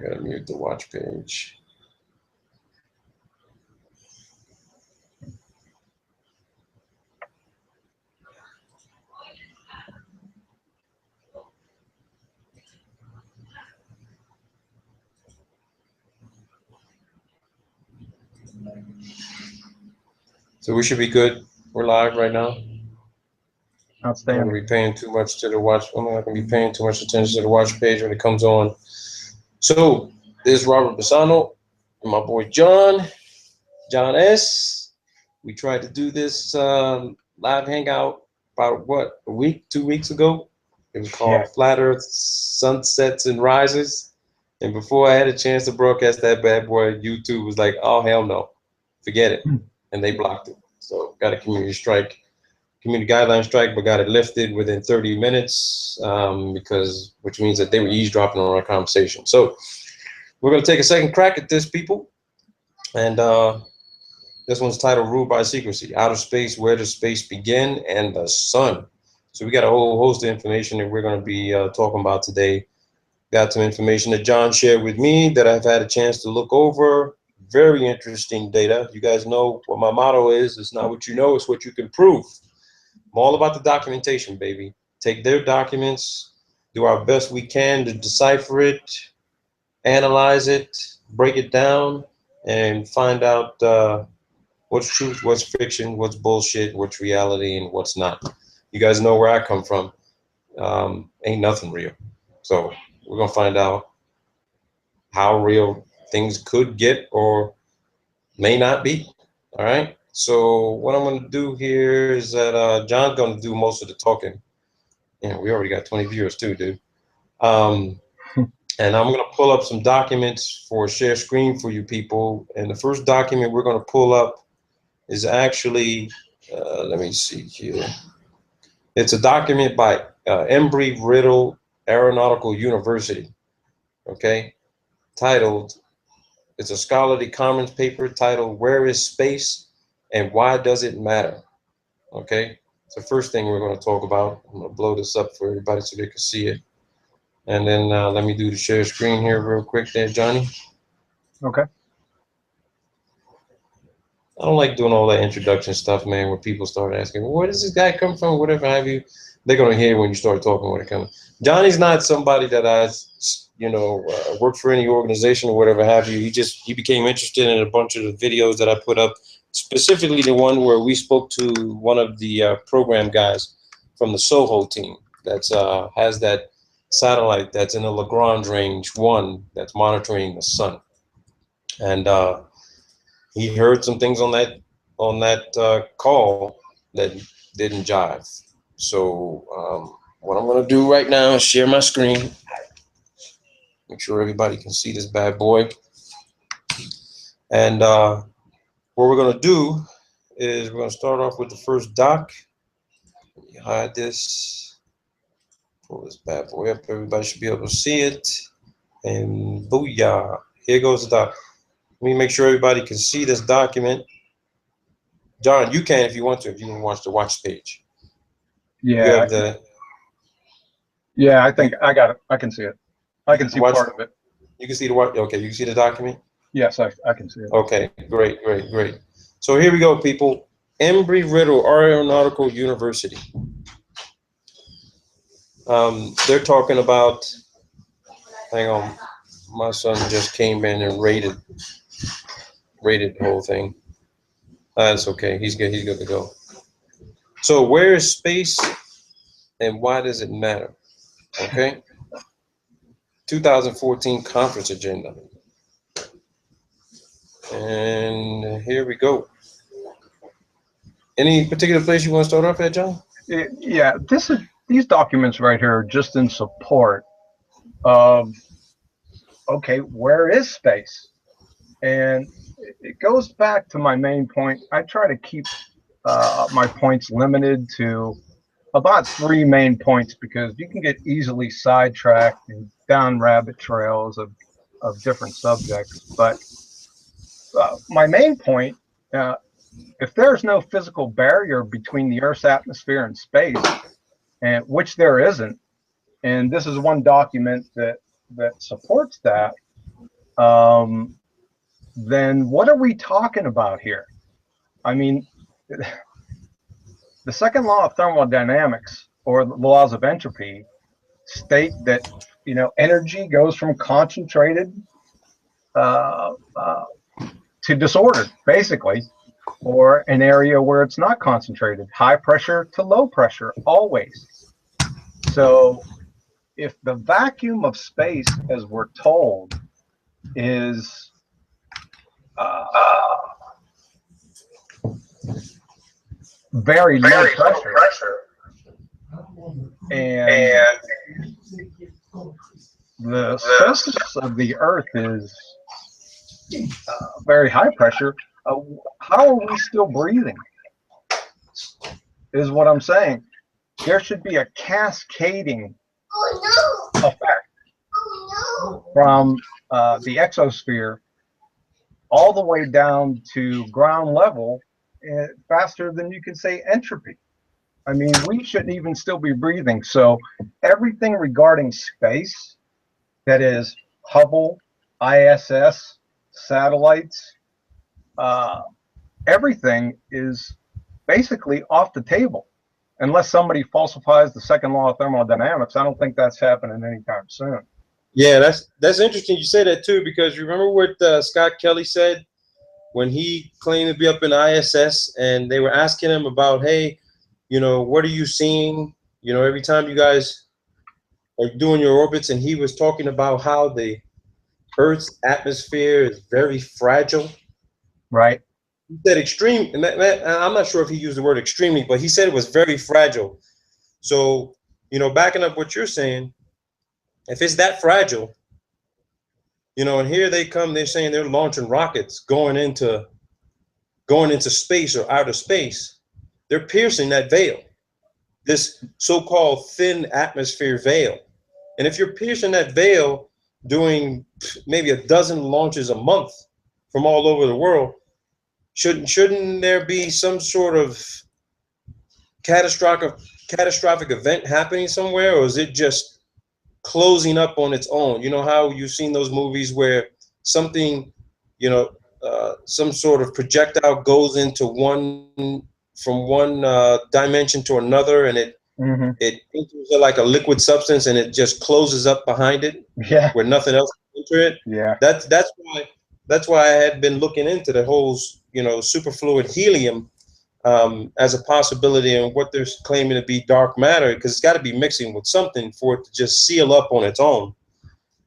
I gotta mute the watch page. So we should be good. We're live right now. Outstanding. I'm not gonna be paying too much to the watch. I'm not gonna be paying too much attention to the watch page when it comes on. So this is Robert Bassano and my boy John S. We tried to do this live hangout about what, a week, 2 weeks ago. It was called Flat Earth Sunsets and Rises. And before I had a chance to broadcast that bad boy, YouTube was like, oh hell no, forget it, and they blocked it. So got a community guideline strike, but got it lifted within 30 minutes which means that they were eavesdropping on our conversation. So we're gonna take a second crack at this, people, and this one's titled Ruled by Secrecy, Outer Space, Where Does Space Begin, and the Sun. So we got a whole host of information that we're going to be talking about today. Got some information that John shared with me that I've had a chance to look over. Very interesting data. You guys know what my motto is. It's not what you know, it's what you can prove. I'm all about the documentation, baby. Take their documents, do our best we can to decipher it, analyze it, break it down, and find out what's truth, what's fiction, what's bullshit, what's reality, and what's not. You guys know where I come from. Ain't nothing real. So we're going to find out how real things could get or may not be. All right. So what I'm going to do here is that John's going to do most of the talking. Yeah, we already got 20 viewers too, dude. And I'm going to pull up some documents for share screen for you people. And the first document we're going to pull up is actually, let me see here. It's a document by Embry-Riddle Aeronautical University, okay, titled, it's a scholarly commons paper titled, Where is Space and Why Does It Matter? Okay, it's the first thing we're going to talk about. I'm going to blow this up for everybody so they can see it. And then let me do the share screen here real quick there, Johnny. Okay. I don't like doing all that introduction stuff, man, where people start asking, well, where does this guy come from, whatever have you. They're going to hear when you start talking when it comes. Johnny's not somebody that worked for any organization or whatever have you. He became interested in a bunch of the videos that I put up, specifically the one where we spoke to one of the program guys from the SOHO team that has that satellite that's in the Lagrange range 1 that's monitoring the sun. And he heard some things on that call that didn't jive. So what I'm gonna do right now is share my screen. Make sure everybody can see this bad boy. And what we're gonna do is we're gonna start off with the first doc. Let me hide this. Pull this bad boy up. Everybody should be able to see it. And booyah! Here goes the doc. Let me make sure everybody can see this document. John, you can if you want to, if you want to watch the watch page. Yeah. Yeah, I think I got it. I can see it. I can see part of it. You can see the what? Okay, you can see the document? Yes, I can see it. Okay, great. So here we go, people. Embry-Riddle Aeronautical University. They're talking about, hang on, my son just came in and rated the whole thing. That's okay, he's good to go. So where is space and why does it matter? Okay. 2014 conference agenda. And here we go. Any particular place you want to start off at, John? Yeah, these documents right here are just in support of, okay, where is space? And it goes back to my main point. I try to keep my points limited to about 3 main points because you can get easily sidetracked and down rabbit trails of different subjects. But my main point, if there's no physical barrier between the Earth's atmosphere and space, and which there isn't, and this is one document that supports that, then what are we talking about here? I mean, the second law of thermodynamics, or the laws of entropy, state that, you know, energy goes from concentrated to disordered, basically, or an area where it's not concentrated, high pressure to low pressure, always. So if the vacuum of space, as we're told, is very low pressure, and the surface of the Earth is very high pressure, how are we still breathing? Is what I'm saying. There should be a cascading effect from the exosphere all the way down to ground level, faster than you can say entropy. I mean, we shouldn't even still be breathing. So everything regarding space, that is Hubble, ISS, satellites, everything is basically off the table. Unless somebody falsifies the second law of thermodynamics, I don't think that's happening anytime soon. Yeah, that's interesting. You say that too, because remember what Scott Kelly said when he claimed to be up in ISS, and they were asking him about, hey, you know, what are you seeing? You know, every time you guys are doing your orbits, and he was talking about how the Earth's atmosphere is very fragile. Right. He said extreme, and I'm not sure if he used the word extremely, but he said it was very fragile. So, you know, backing up what you're saying, if it's that fragile, you know, and here they come, they're saying they're launching rockets going into space or outer space. They're piercing that veil, this so-called thin atmosphere veil. And if you're piercing that veil doing maybe a dozen launches a month from all over the world, shouldn't there be some sort of catastrophic event happening somewhere, or is it just closing up on its own? You know how you've seen those movies where something, you know, some sort of projectile goes into from one dimension to another, and it enters like a liquid substance, and it just closes up behind it, where nothing else can enter it. Yeah, that's why I had been looking into the whole, you know, superfluid helium as a possibility, and what they're claiming to be dark matter, because it's got to be mixing with something for it to just seal up on its own.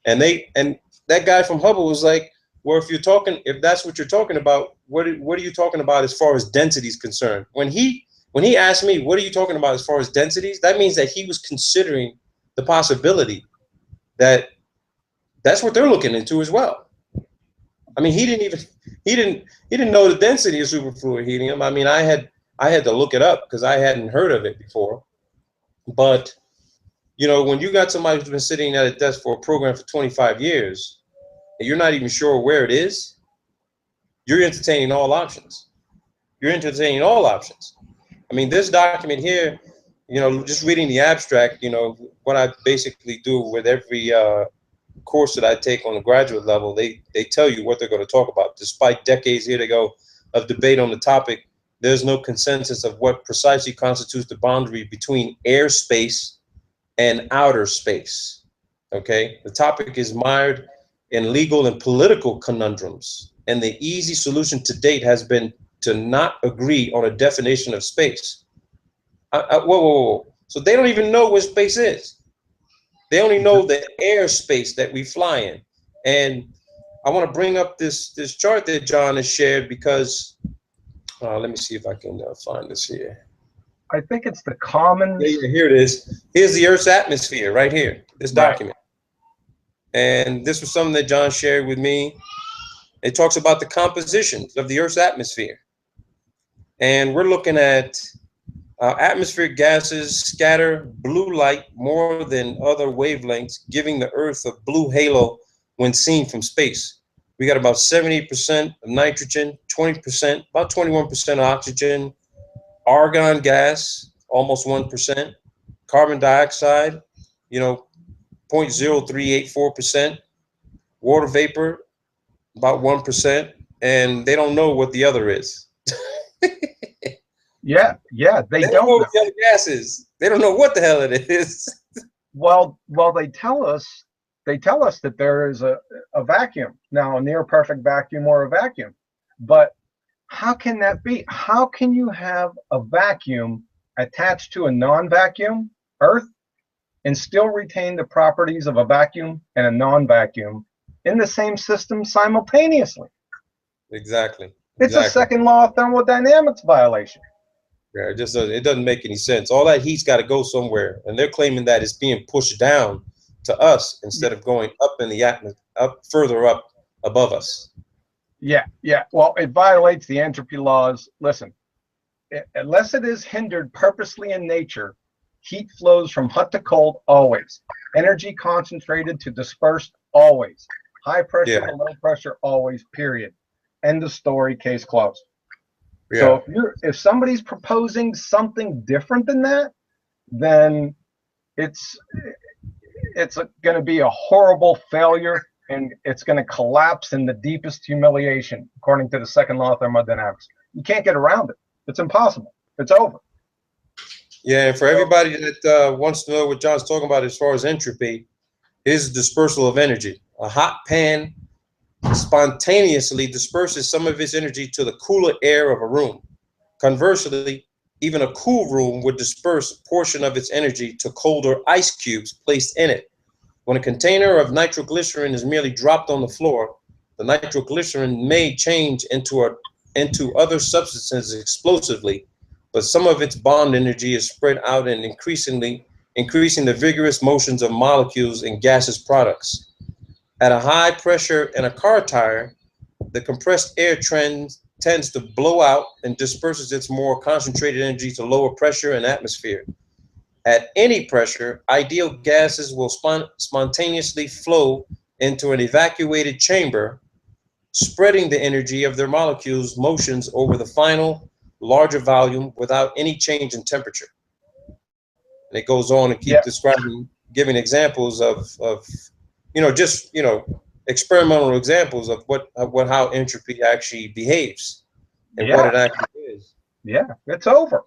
And that guy from Hubble was like, well, if that's what you're talking about, what are you talking about as far as density is concerned? When he asked me, what are you talking about as far as densities, that means that he was considering the possibility that that's what they're looking into as well. I mean, he didn't know the density of superfluid helium. I mean, I had to look it up because I hadn't heard of it before. But, you know, when you got somebody who's been sitting at a desk for a program for 25 years, and you're not even sure where it is, you're entertaining all options. You're entertaining all options. I mean, this document here, you know, just reading the abstract, you know, what I basically do with every course that I take on the graduate level, they tell you what they're going to talk about. Despite decades here to go of debate on the topic, there's no consensus of what precisely constitutes the boundary between airspace and outer space. Okay, the topic is mired in legal and political conundrums, and the easy solution to date has been to not agree on a definition of space. Whoa. So they don't even know what space is. They only know the airspace that we fly in. And I want to bring up this chart that John has shared because, let me see if I can find this here. I think it's the common. Yeah, here it is. Here's the Earth's atmosphere right here, this document. And this was something that John shared with me. It talks about the compositions of the Earth's atmosphere. And we're looking at atmospheric gases scatter blue light more than other wavelengths, giving the Earth a blue halo when seen from space. We got about 70% of nitrogen, 20%, about 21% oxygen, argon gas, almost 1%, carbon dioxide, you know, 0.0384%, water vapor, about 1%, and they don't know what the other is. Yeah, yeah, they They don't know don't know. what the other gas is. They don't know what the hell it is. Well, they tell us that there is a vacuum now, a near perfect vacuum or a vacuum, but how can that be? How can you have a vacuum attached to a non-vacuum, Earth, and still retain the properties of a vacuum and a non-vacuum in the same system simultaneously? Exactly. It's a Exactly. second law of thermodynamics violation. Yeah, it doesn't make any sense. All that heat's got to go somewhere, and they're claiming that it's being pushed down to us instead of going up in the atmosphere, up further up above us. Yeah, yeah. Well, it violates the entropy laws. Listen, unless it is hindered purposely in nature, heat flows from hot to cold always. Energy concentrated to dispersed always. High pressure Yeah, to low pressure always, period. End of story, case closed. yeah, So if somebody's proposing something different than that, then it's going to be a horrible failure, and it's going to collapse in the deepest humiliation, according to the second law of thermodynamics. You can't get around it. It's impossible. It's over. yeah. And for everybody that wants to know what John's talking about as far as entropy, is dispersal of energy. A hot pan spontaneously disperses some of its energy to the cooler air of a room. Conversely, even a cool room would disperse a portion of its energy to colder ice cubes placed in it. When a container of nitroglycerin is merely dropped on the floor, the nitroglycerin may change into other substances explosively, but some of its bond energy is spread out and increasing the vigorous motions of molecules in gaseous products. At a high pressure in a car tire, the compressed air tends to blow out and disperses its more concentrated energy to lower pressure and atmosphere. At any pressure, ideal gases will spontaneously flow into an evacuated chamber, spreading the energy of their molecules' motions over the final, larger volume without any change in temperature. And it goes on and keep Yeah, describing, giving examples of just experimental examples of what how entropy actually behaves and what yeah, it actually is. yeah. It's over.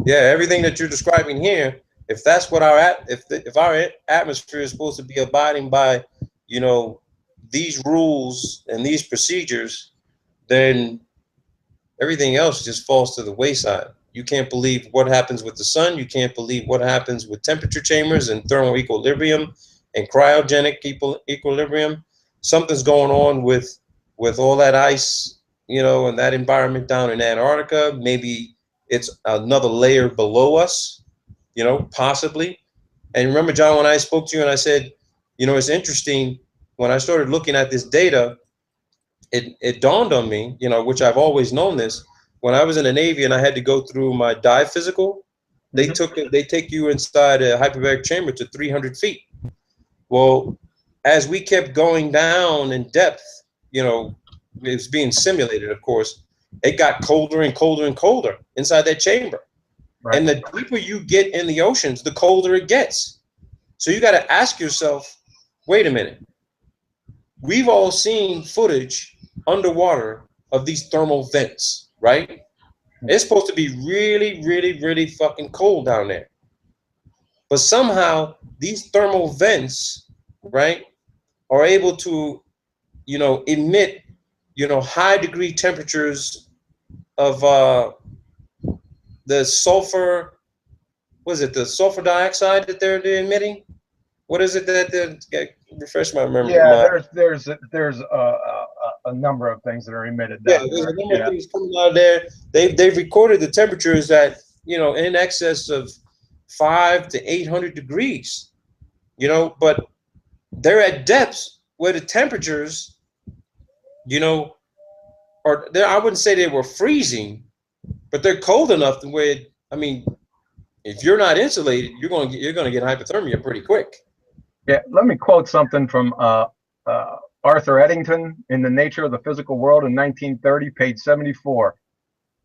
Yeah, everything that you're describing here, if that's what if our atmosphere is supposed to be abiding by, you know, these rules and these procedures, then everything else just falls to the wayside. You can't believe what happens with the sun. You can't believe what happens with temperature chambers and thermal equilibrium and cryogenic equilibrium. Something's going on with all that ice, and that environment down in Antarctica. Maybe it's another layer below us, possibly. And remember, John, when I spoke to you and I said, it's interesting, when I started looking at this data, it dawned on me, which I've always known this. When I was in the Navy and I had to go through my dive physical, they take you inside a hyperbaric chamber to 300 feet. Well, as we kept going down in depth, it was being simulated, of course. It got colder and colder and colder inside that chamber. Right. And the deeper you get in the oceans, the colder it gets. So you got to ask yourself, wait a minute. We've all seen footage underwater of these thermal vents, right? It's supposed to be really, really, really fucking cold down there. But somehow these thermal vents, right, are able to, emit, high degree temperatures of the sulfur, was it the sulfur dioxide that they're emitting? What is it that refresh my memory? Yeah, there's a number of things that are emitted Yeah, down there's there. a number of things coming out of there. They've recorded the temperatures at in excess of 500 to 800 degrees. But they're at depths where the temperatures, are there. I wouldn't say they were freezing, but they're cold enough to where, I mean, if you're not insulated, you're going to get hypothermia pretty quick. Yeah, let me quote something from Arthur Eddington in The Nature of the Physical World in 1930, page 74.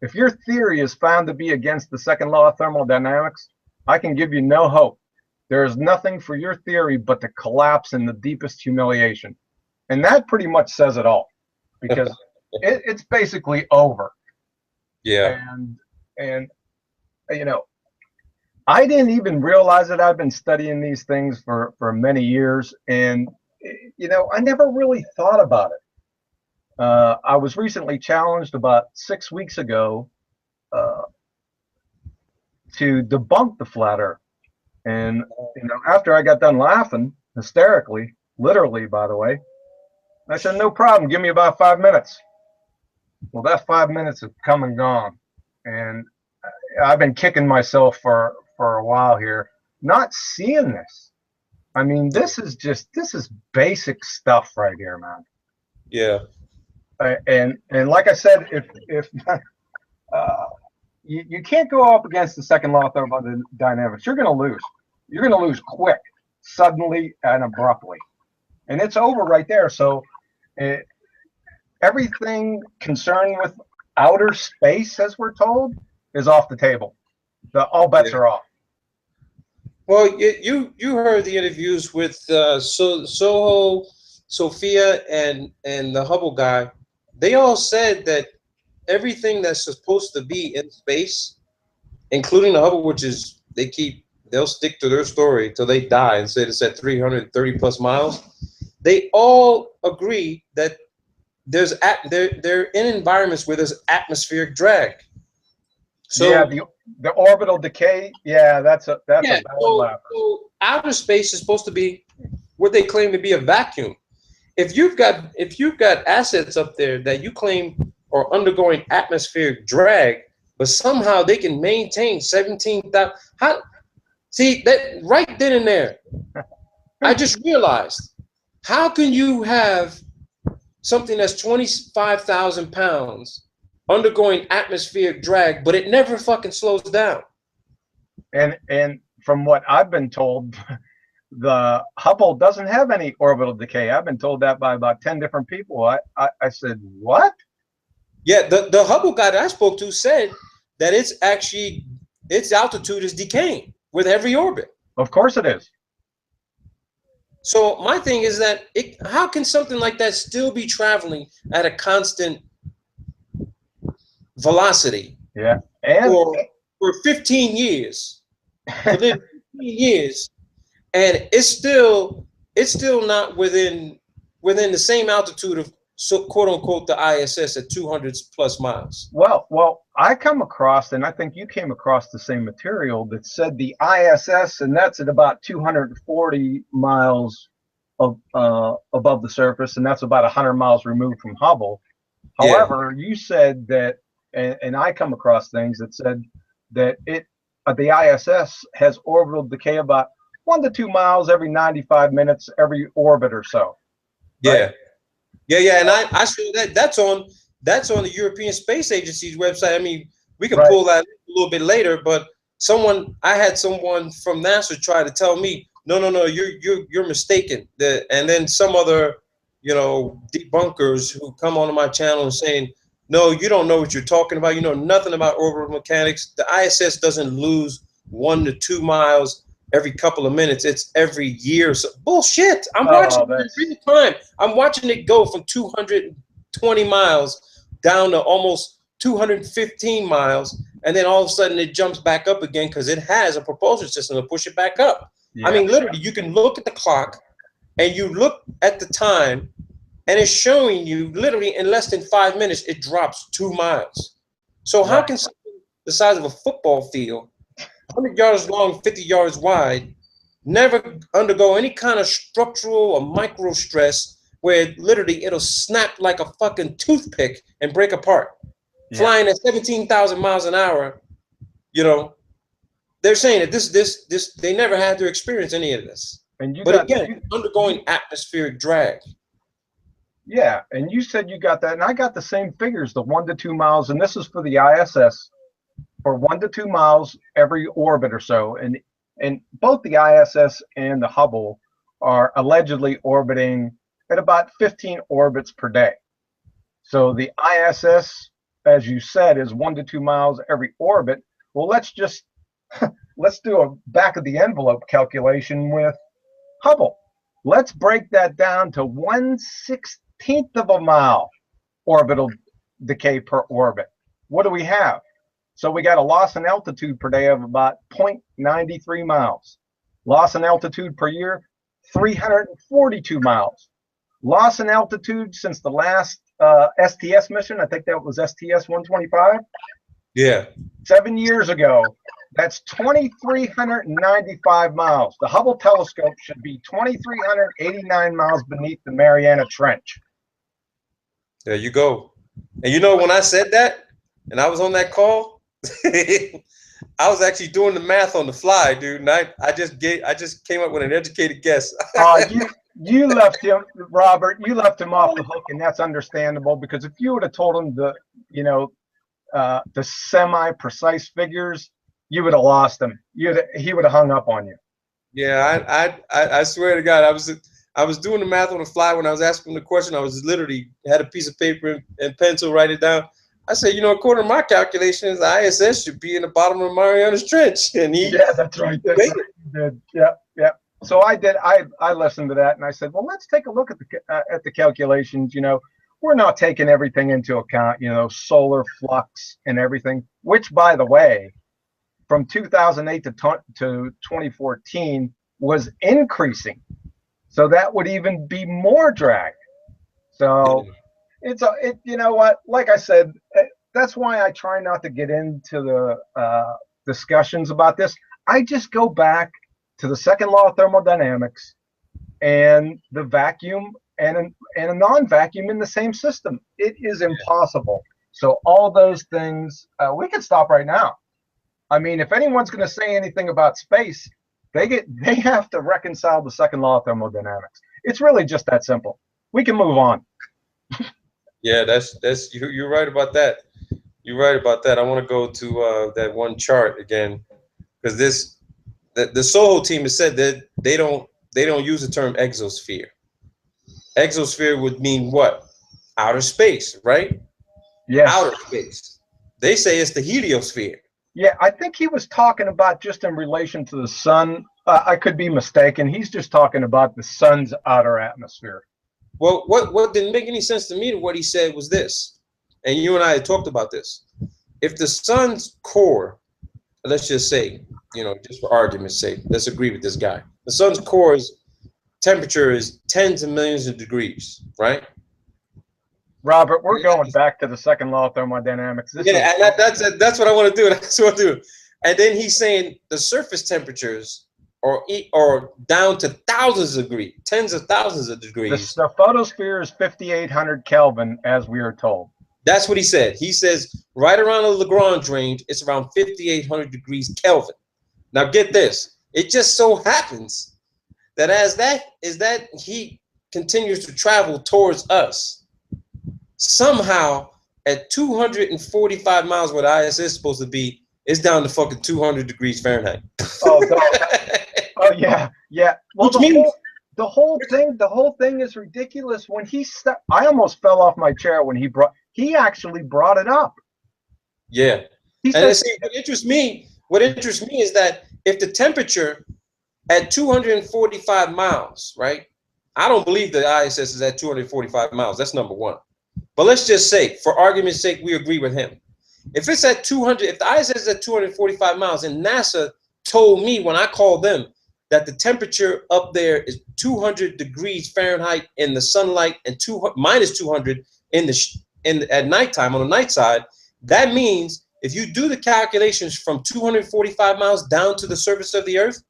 If your theory is found to be against the second law of thermodynamics, I can give you no hope. There is nothing for your theory but to collapse in the deepest humiliation. And that pretty much says it all. because it's basically over. Yeah. And you know, I didn't even realize it. I've been studying these things for many years, and you know, I never really thought about it. I was recently challenged about 6 weeks ago uh, to debunk the flat Earth, and you know, after I got done laughing hysterically, literally, by the way, I said, "No problem. Give me about 5 minutes." Well, that 5 minutes has come and gone, and I've been kicking myself for a while here, not seeing this. I mean, this is basic stuff right here, man. Yeah. And like I said, if you can't go up against the second law of thermodynamics, you're going to lose. You're going to lose quick, suddenly, and abruptly, and it's over right there. So, it, everything concerned with outer space, as we're told, is off the table. All bets are off. Well, you heard the interviews with Soho, Sophia, and the Hubble guy. They all said that everything that's supposed to be in space, including the Hubble, which is they'll stick to their story till they die and say it's at 330 plus miles. They all agree that they're in environments where there's atmospheric drag. So yeah, the orbital decay. Yeah, that's a bad laugh. So outer space is supposed to be what they claim to be a vacuum. If you've got assets up there that you claim are undergoing atmospheric drag, but somehow they can maintain 17,000. How? See that right then and there, I just realized, how can you have something that's 25,000 pounds undergoing atmospheric drag, but it never fucking slows down? And from what I've been told, the Hubble doesn't have any orbital decay. I've been told that by about 10 different people. I said, what? Yeah, the Hubble guy that I spoke to said that its altitude is decaying with every orbit. Of course it is. So my thing is that how can something like that still be traveling at a constant velocity? Yeah, and for 15 years, for 15 years, and it's still not within the same altitude of quote unquote the ISS at 200 plus miles. Well, I come across, and I think you came across the same material that said the ISS, and that's at about 240 miles above the surface, and that's about 100 miles removed from Hubble. However, you said that, and I come across things that said that the ISS has orbital decay about 1 to 2 miles every 95 minutes, every orbit or so. Right? Yeah, and I saw that's on the European Space Agency's website. I mean, we can pull that a little bit later, but I had someone from NASA try to tell me, no, you're mistaken. And then some other, debunkers who come onto my channel and saying, no, you don't know what you're talking about. You know nothing about orbital mechanics. The ISS doesn't lose 1 to 2 miles every couple of minutes. It's every year. So bullshit. I'm watching it in real time. I'm watching it go from 220 miles down to almost 215 miles, and then all of a sudden it jumps back up again because it has a propulsion system to push it back up. Yeah. I mean, literally, you can look at the clock and you look at the time, and it's showing you literally in less than 5 minutes it drops 2 miles. So how can something the size of a football field, 100 yards long, 50 yards wide, never undergo any kind of structural or micro stress where literally it'll snap like a fucking toothpick and break apart? Flying at 17,000 miles an hour, they're saying that this they never had to experience any of this. But again, undergoing atmospheric drag. Yeah, and you said you got that, and I got the same figures, the 1 to 2 miles, and this is for the ISS, for 1 to 2 miles every orbit or so, and both the ISS and the Hubble are allegedly orbiting at about 15 orbits per day. So the ISS, as you said, is 1 to 2 miles every orbit. Well, let's do a back of the envelope calculation with Hubble. Let's break that down to 1/16 of a mile. orbital decay per orbit. What do we have? So we got a loss in altitude per day of about 0.93 miles. Loss in altitude per year, 342 miles. Loss in altitude since the last STS mission, I think that was STS-125. Yeah. 7 years ago, that's 2,395 miles. The Hubble telescope should be 2,389 miles beneath the Mariana Trench. There you go. And you know, when I said that, and I was on that call, I was actually doing the math on the fly, dude. And I just came up with an educated guess. You left him, Robert. You left him off the hook, and that's understandable, because if you would have told him the semi-precise figures, you would have lost him. He would have hung up on you. Yeah, I swear to God, I was doing the math on the fly when I was asking the question. I was literally had a piece of paper and pencil, write it down. I said, you know, according to my calculations, the ISS should be in the bottom of Mariana's Trench. And yeah, that's right. That's right. Yeah. So I did. I listened to that, and I said, well, let's take a look at the calculations. You know, we're not taking everything into account. You know, solar flux and everything. Which, by the way, from 2008 to 2014 was increasing. So that would even be more drag. So you know what? Like I said, that's why I try not to get into the discussions about this. I just go back to the second law of thermodynamics and the vacuum and a non-vacuum in the same system. It is impossible. So all those things, we can stop right now. I mean, if anyone's going to say anything about space, they have to reconcile the second law of thermodynamics. It's really just that simple. We can move on. Yeah, that's you're right about that. You're right about that. I want to go to that one chart again, because the Soho team has said that they don't use the term exosphere. Exosphere would mean what? Outer space, right? Yes. Outer space. They say it's the heliosphere. Yeah, I think he was talking about just in relation to the sun. I could be mistaken. He's just talking about the sun's outer atmosphere. Well, what didn't make any sense to me, what he said was this, and you and I had talked about this. If the sun's core, let's just say, you know, just for argument's sake, let's agree with this guy. The sun's core's temperature is tens of millions of degrees, right? Robert, we're going back to the second law of thermodynamics. And that's what I want to do. That's what I do. And then he's saying the surface temperatures are down to thousands of degrees, tens of thousands of degrees. The photosphere is 5,800 Kelvin, as we are told. That's what he said. He says right around the Lagrange range, it's around 5,800 degrees Kelvin. Now get this. It just so happens that as that heat continues to travel towards us, somehow at 245 miles where the ISS is supposed to be, it's down to fucking 200 degrees Fahrenheit. Oh yeah. Well, the whole thing is ridiculous. When I almost fell off my chair when he actually brought it up. Yeah. And see, what interests me is that if the temperature at 245 miles, right? I don't believe the ISS is at 245 miles. That's number one. But let's just say, for argument's sake, we agree with him. If it's at 200, if the ISS is at 245 miles, and NASA told me when I called them that the temperature up there is 200 degrees Fahrenheit in the sunlight and minus 200 at nighttime on the night side, that means if you do the calculations from 245 miles down to the surface of the Earth,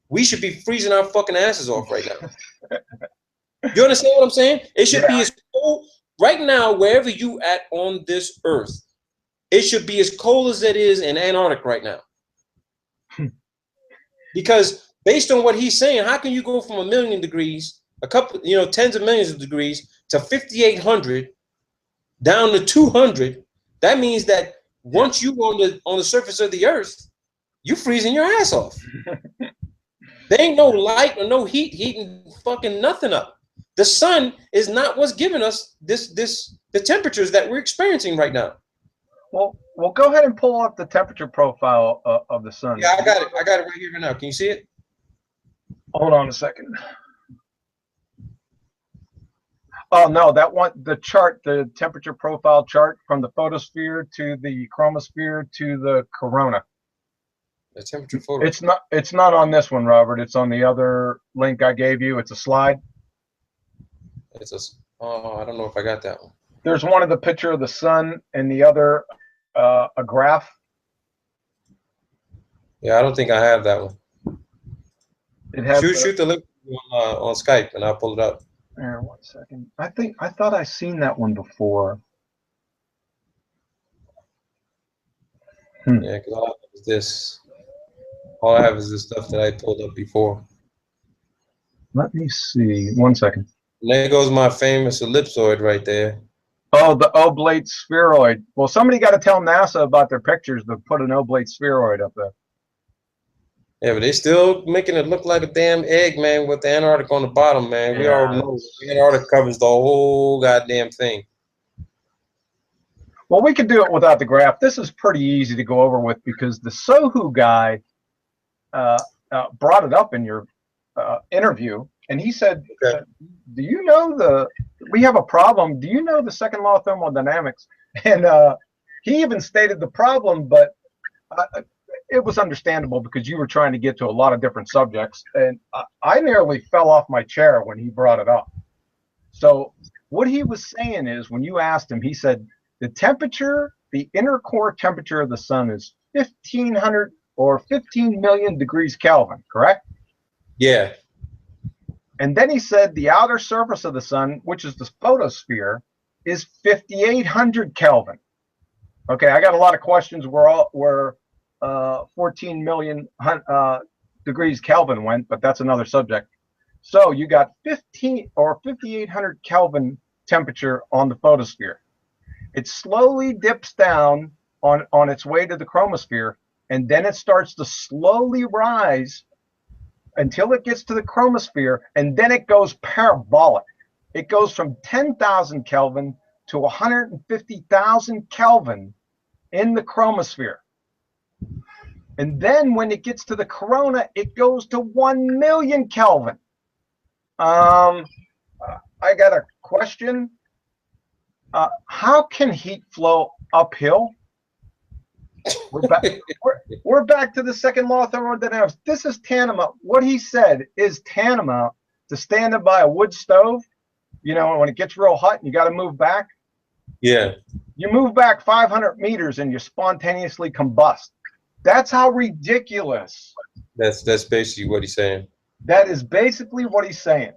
we should be freezing our fucking asses off right now. You understand what I'm saying? It should be as cold right now, wherever you at on this Earth. It should be as cold as it is in Antarctica right now. Because based on what he's saying, how can you go from 1 million degrees, tens of millions of degrees, to 5,800 down to 200? That means that once you on the surface of the Earth, you're freezing your ass off. There ain't no light or no heat heating fucking nothing up. The sun is not what's giving us the temperatures that we're experiencing right now. Well, go ahead and pull up the temperature profile of the sun. Yeah, I got it. I got it right here right now. Can you see it? Hold on a second. Oh no, that one, the chart, the temperature profile chart from the photosphere to the chromosphere to the corona. The temperature photo. It's not on this one, Robert. It's on the other link I gave you. It's a slide. It's a. Oh, I don't know if I got that one. There's one of the picture of the sun and the other a graph. Yeah, I don't think I have that one. It has Shoot the link on Skype and I'll pull it up. Here, 1 second. I thought I seen that one before. Yeah, because all I have is this. All I have is the stuff that I pulled up before. Let me see. 1 second. And there goes my famous ellipsoid right there. Oh, the oblate spheroid. Well, somebody got to tell NASA about their pictures to put an oblate spheroid up there. Yeah, but they still making it look like a damn egg, man, with the Antarctic on the bottom, man. We already know the Antarctic covers the whole goddamn thing. Well, we could do it without the graph. This is pretty easy to go over with because the Sohu guy brought it up in your interview, and he said, Okay. do you know we have a problem. Do you know the second law of thermodynamics? And he even stated the problem, but it was understandable because you were trying to get to a lot of different subjects. And I nearly fell off my chair when he brought it up. So what he was saying is, when you asked him, he said, the temperature, the inner core temperature of the sun is 1,500 or 15 million degrees Kelvin, correct? Yeah. And then he said the outer surface of the sun, which is the photosphere, is 5,800 Kelvin. Okay, I got a lot of questions where 14 million degrees Kelvin went, but that's another subject. So you got 15 or 5,800 Kelvin temperature on the photosphere. It slowly dips down on its way to the chromosphere, and then it starts to slowly rise until it gets to the chromosphere, and then it goes parabolic. It goes from 10,000 Kelvin to 150,000 Kelvin in the chromosphere. And then when it gets to the corona, it goes to 1 million Kelvin. I got a question. How can heat flow uphill? We're back to the second law of thermodynamics. This is tantamount. What he said is tantamount to standing by a wood stove. You know, when it gets real hot and you got to move back. Yeah. You move back 500 meters and you spontaneously combust. That's how ridiculous. That's basically what he's saying. That is basically what he's saying.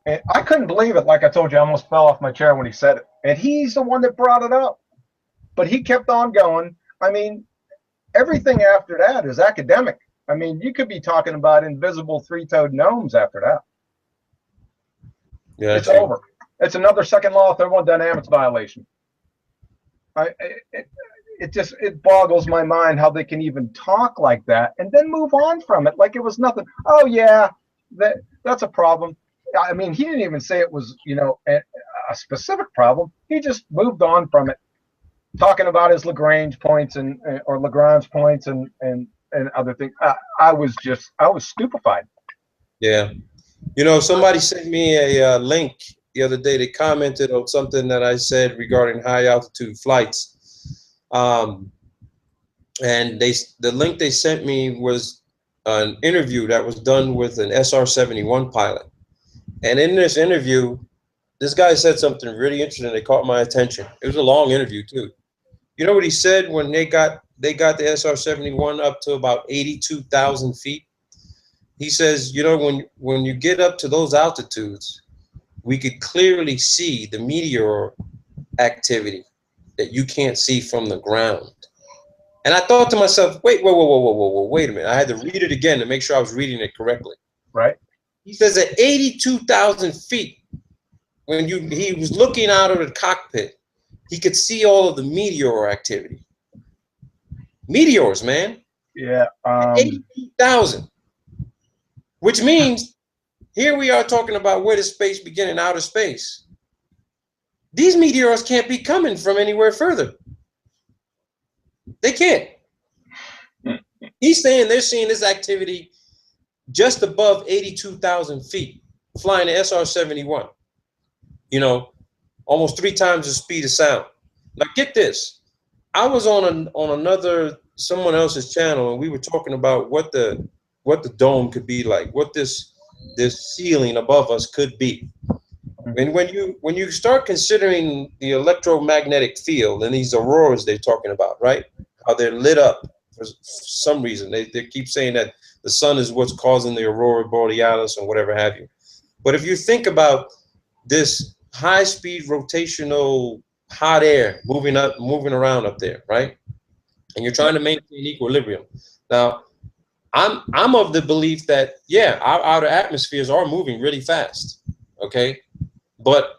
And I couldn't believe it. Like I told you, I almost fell off my chair when he said it. And he's the one that brought it up. But he kept on going. I mean, everything after that is academic. I mean, you could be talking about invisible three-toed gnomes after that. Yeah, it's over. It's another second law of thermodynamics violation. It boggles my mind how they can even talk like that and then move on from it like it was nothing. Oh yeah, that's a problem. I mean, he didn't even say it was, you know, a specific problem. He just moved on from it, talking about his Lagrange points or Lagrange points and other things. I was stupefied. Yeah. You know, somebody sent me a link the other day. They commented on something that I said regarding high altitude flights. And the link they sent me was an interview that was done with an SR-71 pilot. And in this interview, this guy said something really interesting that caught my attention. It was a long interview too. You know what he said when they got the SR-71 up to about 82,000 feet? He says, you know, when you get up to those altitudes, we could clearly see the meteor activity that you can't see from the ground. And I thought to myself, wait, whoa, wait a minute. I had to read it again to make sure I was reading it correctly. Right. He says at 82,000 feet, when he was looking out of the cockpit, he could see all of the meteor activity. Meteors, man. Yeah. 82,000. Which means here we are talking about where does space begin in outer space. These meteors can't be coming from anywhere further. They can't. He's saying they're seeing this activity just above 82,000 feet, flying the SR-71. you know, almost 3 times the speed of sound. Now get this. I was on another someone else's channel, and we were talking about what the dome could be like, what this ceiling above us could be. And when you start considering the electromagnetic field and these auroras they're talking about, right? How they're lit up for some reason. They keep saying that the sun is what's causing the aurora borealis and whatever have you. But if you think about this high-speed rotational hot air moving around up there, right? And you're trying to maintain equilibrium. Now, I'm of the belief that yeah, our outer atmospheres are moving really fast. Okay, but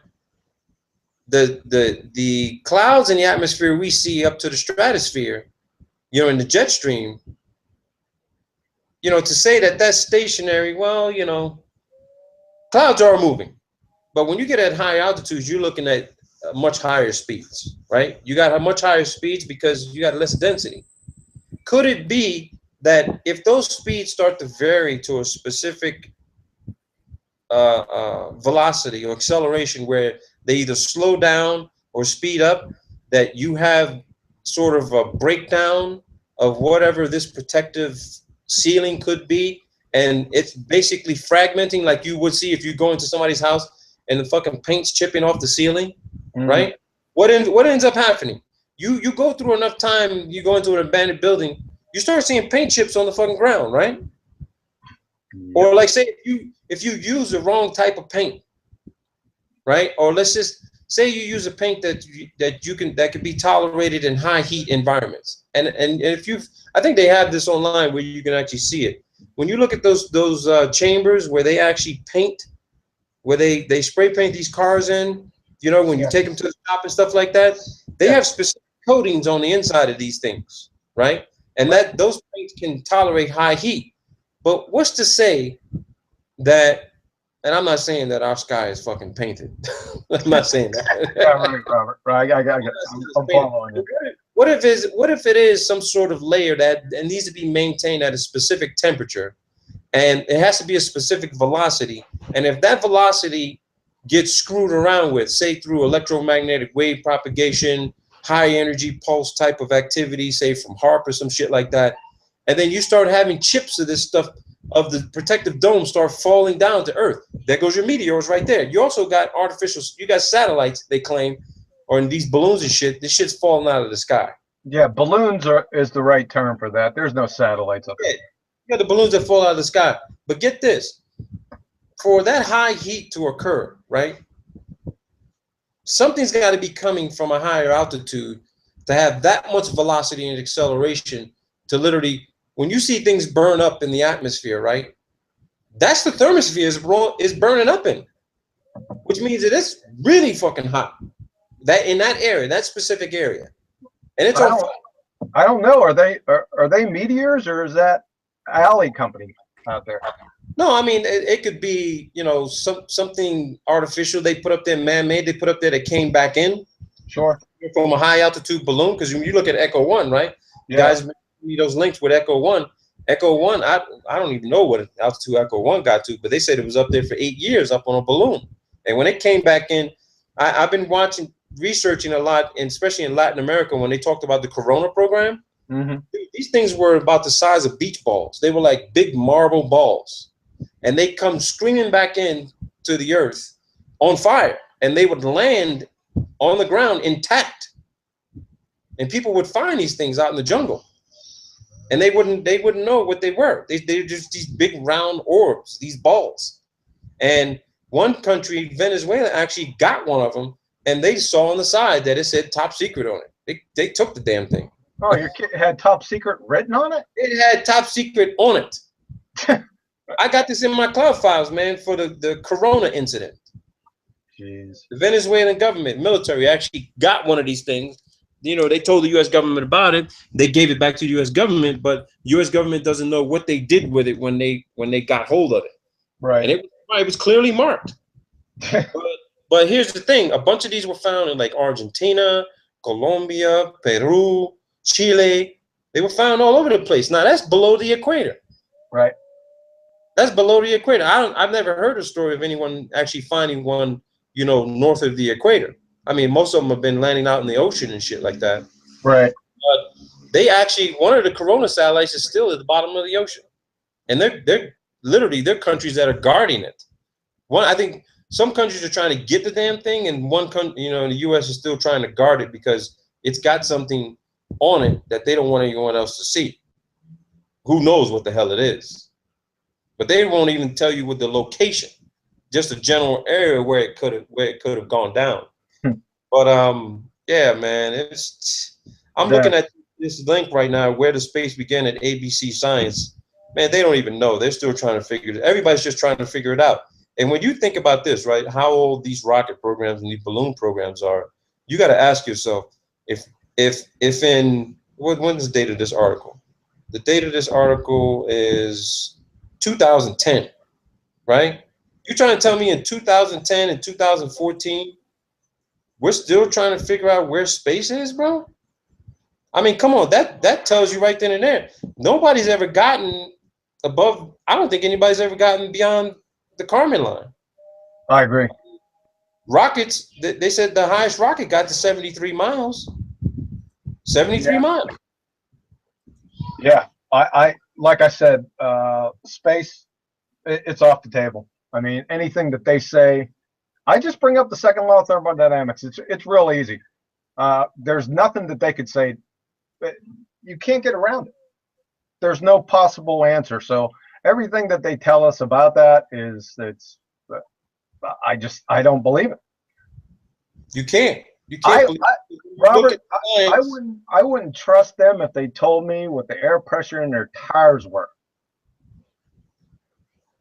the clouds in the atmosphere we see up to the stratosphere, you know, in the jet stream, you know, to say that that's stationary, well, you know, clouds are moving. But when you get at high altitudes, you're looking at much higher speeds, right? You got much higher speeds because you got less density. Could it be that if those speeds start to vary to a specific velocity or acceleration where they either slow down or speed up, that you have sort of a breakdown of whatever this protective ceiling could be, and it's basically fragmenting like you would see if you go into somebody's house and the fucking paint's chipping off the ceiling, right? What ends up happening? You go through enough time, you go into an abandoned building, you start seeing paint chips on the fucking ground, right? Or like say if you use the wrong type of paint, right? Or let's just say you use a paint that could be tolerated in high heat environments. And if I think they have this online where you can actually see it. When you look at those chambers where they actually paint, where they spray paint these cars in, you know, when you take them to the shop and stuff like that, they have specific coatings on the inside of these things, right? And that those paints can tolerate high heat. But what's to say that, and I'm not saying that our sky is fucking painted. I'm not saying that. Yeah, right, Robert. Right, I'm following you. What if it is some sort of layer that needs to be maintained at a specific temperature, and it has to be a specific velocity, and if that velocity gets screwed around with, say through electromagnetic wave propagation, high energy pulse type of activity, say from HAARP or some shit like that, and then you start having chips of this stuff of the protective dome start falling down to Earth. There goes your meteors right there. You also got you got satellites, they claim, or in these balloons and shit. This shit's falling out of the sky. Yeah, balloons is the right term for that. There's no satellites up there. Yeah, the balloons that fall out of the sky. But get this, for that high heat to occur, right? Something's got to be coming from a higher altitude to have that much velocity and acceleration to literally, when you see things burn up in the atmosphere, right? That's the thermosphere is burning up in, which means it is really fucking hot. That in that area, that specific area, and it's on fire. I don't know. Are they meteors, or is that alley company out there? No, I mean it could be, you know, something artificial they put up there, man-made. They put up there that came back in. Sure. From a high altitude balloon, because when you look at Echo 1, right? Yeah. Guys, need those links with Echo 1. Echo 1, I don't even know what altitude Echo 1 got to, but they said it was up there for 8 years up on a balloon. And when it came back in, I've been researching a lot, and especially in Latin America, when they talked about the Corona program. These things were about the size of beach balls. They were like big marble balls, and they come screaming back in to the Earth on fire, and they would land on the ground intact, and people would find these things out in the jungle, and they wouldn't know what they were. They're just these big round orbs, these balls. And one country, Venezuela, actually got one of them, and they saw on the side that it said top secret on it. They took the damn thing. Oh, your kid had top secret written on it? It had top secret on it. I got this in my cloud files, man, for the Corona incident. Jeez. The Venezuelan government, military, actually got one of these things. You know, they told the U.S. government about it. They gave it back to the U.S. government, but U.S. government doesn't know what they did with it when they got hold of it. Right. And it was clearly marked. But here's the thing: a bunch of these were found in like Argentina, Colombia, Peru, Chile. They were found all over the place. Now that's below the equator. Right. That's below the equator. I've never heard a story of anyone actually finding one north of the equator. I mean, most of them have been landing out in the ocean and shit like that. Right. But they actually, one of the Corona satellites is still at the bottom of the ocean, and they're literally countries that are guarding it. I think some countries are trying to get the damn thing, and one country, the U.S. is still trying to guard it because it's got something on it that they don't want anyone else to see. Who knows what the hell it is? But they won't even tell you what the location, just a general area where it could have gone down. But yeah, man, I'm looking at this link right now, Where Does Space Begin, at ABC Science. Man, they don't even know. They're still trying to figure it. Everybody's just trying to figure it out. And when you think about this, right, how old these rocket programs and these balloon programs are, you got to ask yourself, if in when's the date of this article? The date of this article is 2010, right? You trying to tell me in 2010 and 2014, we're still trying to figure out where space is, bro? I mean, come on, that tells you right then and there. Nobody's ever gotten above. I don't think anybody's ever gotten beyond the Kármán line. I agree. Rockets, they said the highest rocket got to 73 miles. 73 miles. Yeah, I like I said, space, it's off the table. I mean, anything that they say, I just bring up the second law of thermodynamics. It's real easy. There's nothing that they could say. You can't get around it. There's no possible answer. So everything that they tell us about that I don't believe it. You can't. You can't. Robert, I wouldn't trust them if they told me what the air pressure in their tires were.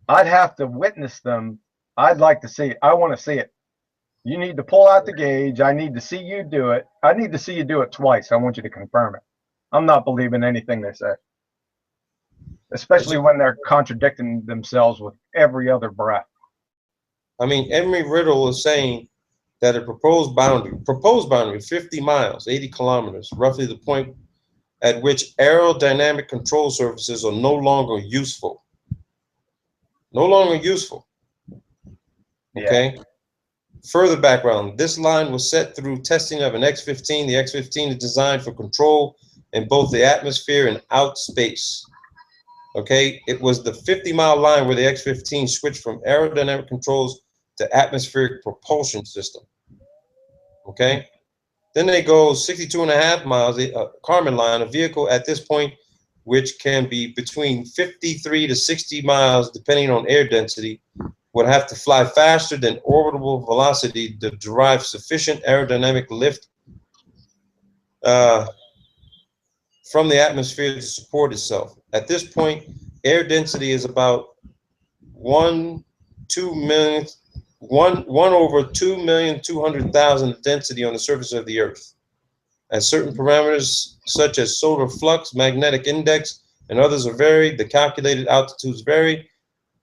I'd have to witness them. I'd like to see it. I want to see it. You need to pull out the gauge. I need to see you do it. I need to see you do it twice. I want you to confirm it. I'm not believing anything they say, especially when they're contradicting themselves with every other breath. I mean, Embry-Riddle is saying that a proposed boundary, 50 miles, 80 kilometers, roughly the point at which aerodynamic control surfaces are no longer useful. No longer useful. Okay. Yeah. Further background, this line was set through testing of an X-15. The X-15 is designed for control in both the atmosphere and out space. Okay, it was the 50-mile line where the X-15 switched from aerodynamic controls to atmospheric propulsion system. Okay, then they go 62.5 miles, the Kármán line, a vehicle at this point which can be between 53 to 60 miles depending on air density, would have to fly faster than orbital velocity to derive sufficient aerodynamic lift from the atmosphere to support itself. At this point, air density is about 1 over 2,200,000 density on the surface of the Earth. As certain parameters such as solar flux, magnetic index, and others are varied, the calculated altitudes vary.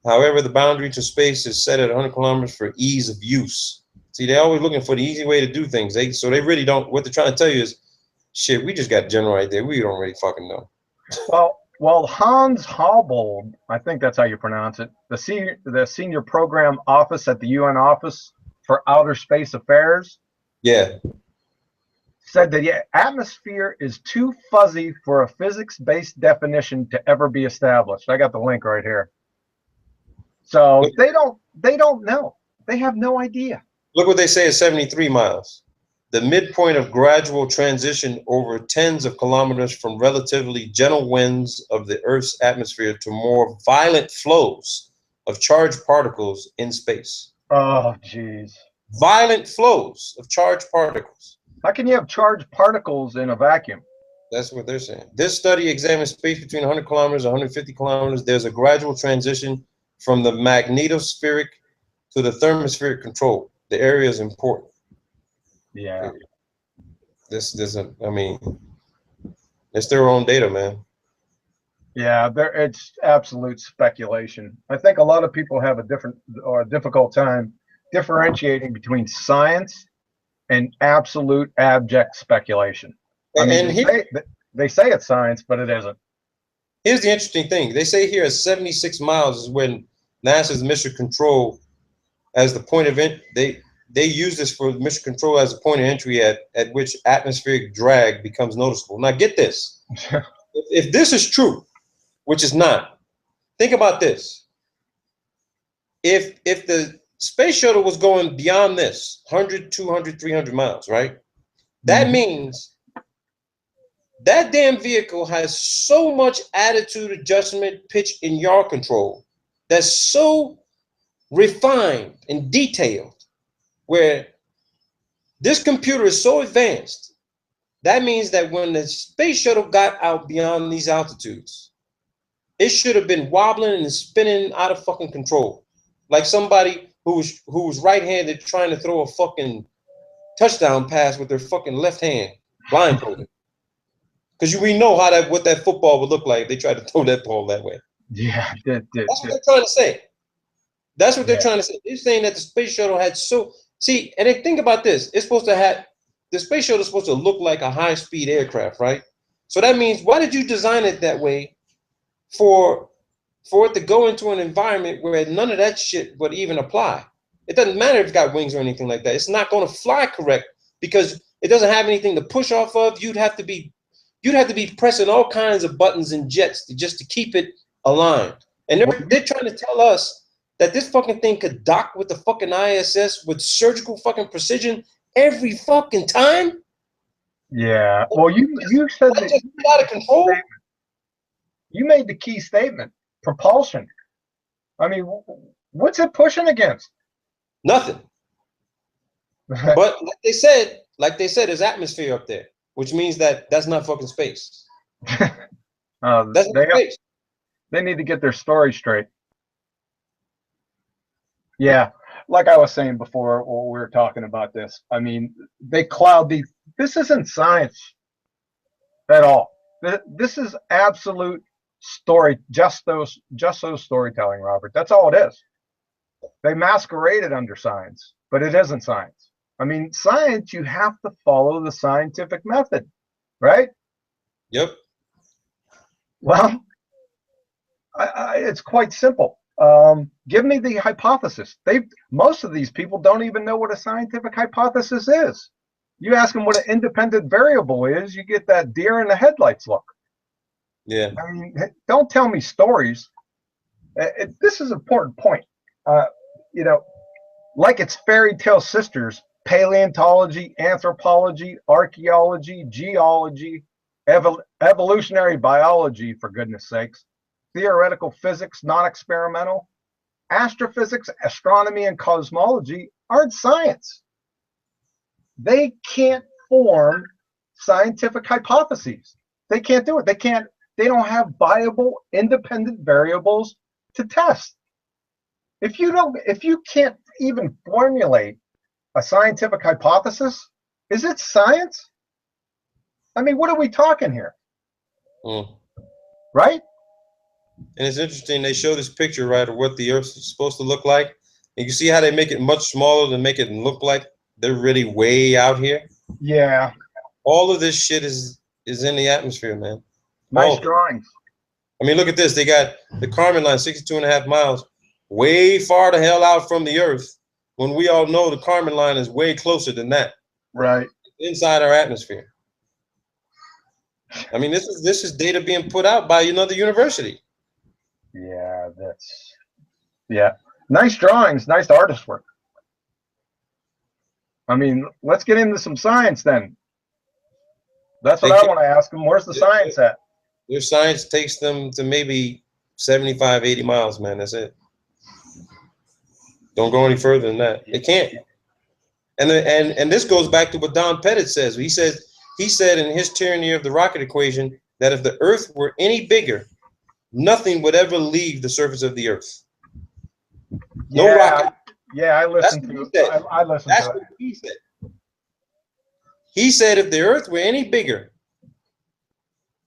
However, the boundary to space is set at 100 kilometers for ease of use. See, they're always looking for the easy way to do things. So they really don't, what they're trying to tell you is, shit, we just got a general idea. We don't really fucking know. Well, Hans Haubold, I think that's how you pronounce it, the senior program office at the UN Office for Outer Space Affairs. Yeah. Said that atmosphere is too fuzzy for a physics-based definition to ever be established. I got the link right here. So they don't know. They have no idea. Look what they say is 73 miles. The midpoint of gradual transition over tens of kilometers from relatively gentle winds of the Earth's atmosphere to more violent flows of charged particles in space. Oh, geez. Violent flows of charged particles. How can you have charged particles in a vacuum? That's what they're saying. This study examines space between 100 kilometers and 150 kilometers. There's a gradual transition from the magnetospheric to the thermospheric control. The area is important. Yeah. I mean, it's their own data, man. Yeah, it's absolute speculation. I think a lot of people have a difficult time differentiating between science and absolute abject speculation. I mean, they say it's science, but it isn't. Here's the interesting thing. They say here at 76 miles is when NASA's mission control as the point of they use this for mission control as a point of entry at which atmospheric drag becomes noticeable. Now get this. If this is true, which is not, think about this. If the space shuttle was going beyond this, 100, 200, 300 miles, right? That means that damn vehicle has so much attitude adjustment, pitch, and yaw control that's so refined and detailed, where this computer is so advanced. That means that when the space shuttle got out beyond these altitudes, it should have been wobbling and spinning out of fucking control, like somebody who was right-handed trying to throw a fucking touchdown pass with their fucking left hand, blindfolded. Because we know what that football would look like if they tried to throw that ball that way. Yeah, that's what they're trying to say. That's what they're trying to say. They're saying that the space shuttle had and then think about this. It's supposed to have, the space shuttle is supposed to look like a high-speed aircraft, right? So that means, why did you design it that way for it to go into an environment where none of that shit would even apply? It doesn't matter if it's got wings or anything like that. It's not going to fly correct because it doesn't have anything to push off of. You'd have to be pressing all kinds of buttons and jets just to keep it aligned. And they're trying to tell us that this fucking thing could dock with the fucking ISS with surgical fucking precision every fucking time. Yeah. Well, you said that just out of control. You made the key statement: propulsion. I mean, what's it pushing against? Nothing. But like they said, there's atmosphere up there, which means that's not fucking space. That's not space. They need to get their story straight. Yeah, like I was saying before when we were talking about this, I mean, they cloud these. This isn't science at all. This is absolute story, just those storytelling, Robert. That's all it is. They masquerade it under science, but it isn't science. I mean, science, you have to follow the scientific method, right? Yep. Well, it's quite simple. Give me the hypothesis. Most of these people don't even know what a scientific hypothesis is. You ask them what an independent variable is, you get that deer in the headlights look. Yeah. I mean, don't tell me stories. This is an important point. Like its fairy tale sisters, paleontology, anthropology, archaeology, geology, evolutionary biology, for goodness sakes, theoretical physics, non-experimental, astrophysics, astronomy, and cosmology aren't science. They can't form scientific hypotheses. They can't do it. They don't have viable independent variables to test. If you can't even formulate a scientific hypothesis, is it science? I mean, what are we talking here? Right? And it's interesting, they show this picture, right, of what the Earth is supposed to look like. And you see how they make it much smaller to make it look like they're really way out here? Yeah. All of this shit is in the atmosphere, man. Nice drawings. I mean, look at this. They got the Kármán line, 62.5 miles, way far the hell out from the Earth, when we all know the Kármán line is way closer than that. Right. Inside our atmosphere. I mean, this is data being put out by another university. Yeah, nice drawings, nice artist work. I mean, let's get into some science then. That's what I want to ask them. Where's the science at? Their science takes them to maybe 75, 80 miles, man. That's it. Don't go any further than that. It can't. And this goes back to what Don Pettit says. He said in his Tyranny of the Rocket equation that if the Earth were any bigger, nothing would ever leave the surface of the Earth. No rocket. Yeah, I listened to it. I listened to it. That's what he said. He said if the Earth were any bigger,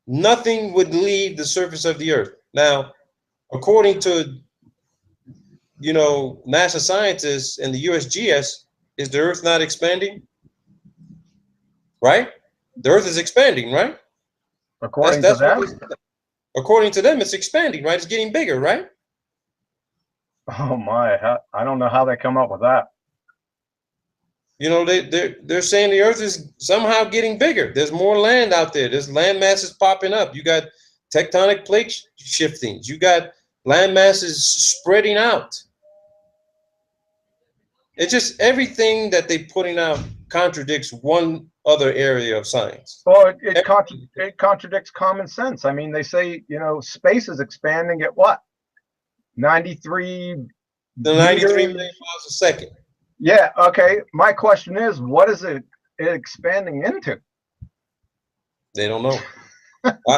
nothing would leave the surface of the Earth. Now, according to NASA scientists and the USGS, is the Earth not expanding? Right? The Earth is expanding, right? According to them? According to them, it's expanding, right? It's getting bigger, right? Oh my, I don't know how they come up with that. You know, they're saying the Earth is somehow getting bigger. There's more land out there. There's land masses popping up. You got tectonic plate shiftings. You got land masses spreading out. It's just everything that they're putting out contradicts one other area of science. Well, it contradicts common sense. I mean, they say, you know, space is expanding at what? 93 The 93 million miles a second. Yeah, okay. My question is, what is it expanding into? They don't know.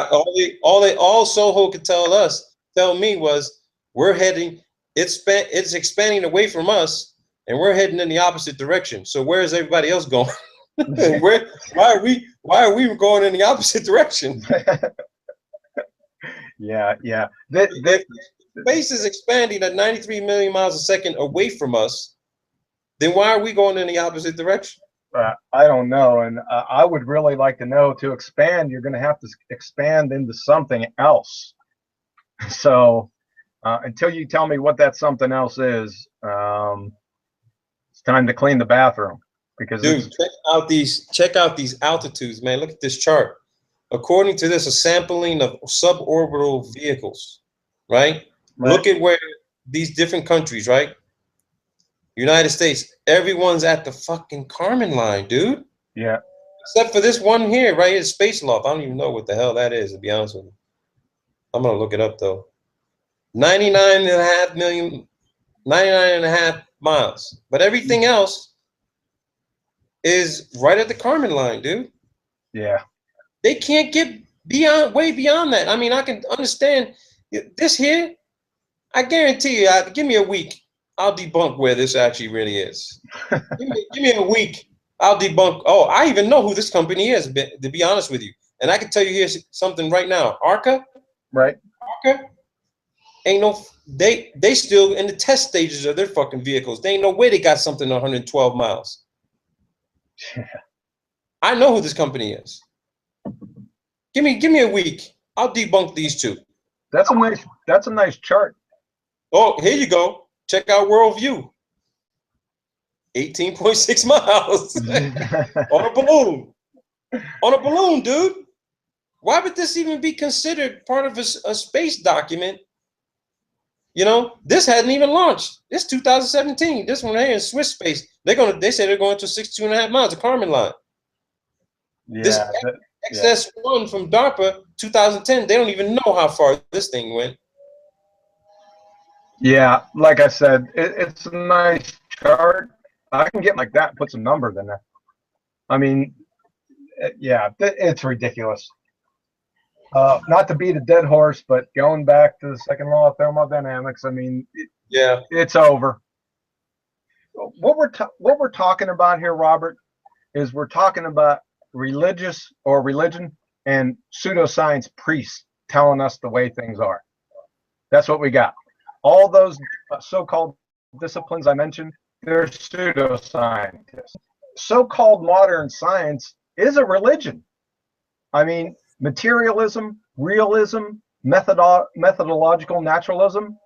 all Soho could tell me was we're heading, it's expanding away from us, and we're heading in the opposite direction. So where is everybody else going? Why are we going in the opposite direction? Yeah. Space is expanding at 93 million miles a second away from us. Then why are we going in the opposite direction? I don't know, and I would really like to know. To expand, you're going to have to expand into something else. So until you tell me what that something else is, it's time to clean the bathroom. Because dude, check out these altitudes, man. Look at this chart. According to this, a sampling of suborbital vehicles, right? Look at where these different countries, right? United States, everyone's at the fucking Kármán line, dude. Yeah. Except for this one here, right? It's Space Loft. I don't even know what the hell that is, to be honest with you. I'm going to look it up, though. 99.5 miles. But everything else is right at the Kármán line, dude. Yeah. They can't get way beyond that. I mean, I can understand this here. I guarantee you, give me a week. I'll debunk where this actually really is. give me a week. I'll debunk. Oh, I even know who this company is, to be honest with you. And I can tell you here's something right now. Arca. Right. Arca. Ain't no, they still in the test stages of their fucking vehicles. They ain't no way they got something 112 miles. Yeah. I know who this company is. Give me a week. I'll debunk these two. That's a nice chart. Oh, here you go. Check out Worldview. 18.6 miles on a balloon. On a balloon, dude. Why would this even be considered part of a space document? You know, this hadn't even launched. It's 2017. This one here in Swiss space. They say they're going to 62.5 miles, the Kármán line. Yeah. This XS1 from DARPA 2010. They don't even know how far this thing went. Yeah, like I said, it's a nice chart. I can get like that and put some numbers in there. I mean, yeah, it's ridiculous. Not to beat a dead horse, but going back to the second law of thermodynamics, I mean, yeah, it's over. What we're talking about here, Robert, is we're talking about religion and pseudoscience priests telling us the way things are. That's what we got. All those so-called disciplines I mentioned, they're pseudoscientists. So-called modern science is a religion. I mean, materialism, realism, methodological naturalism.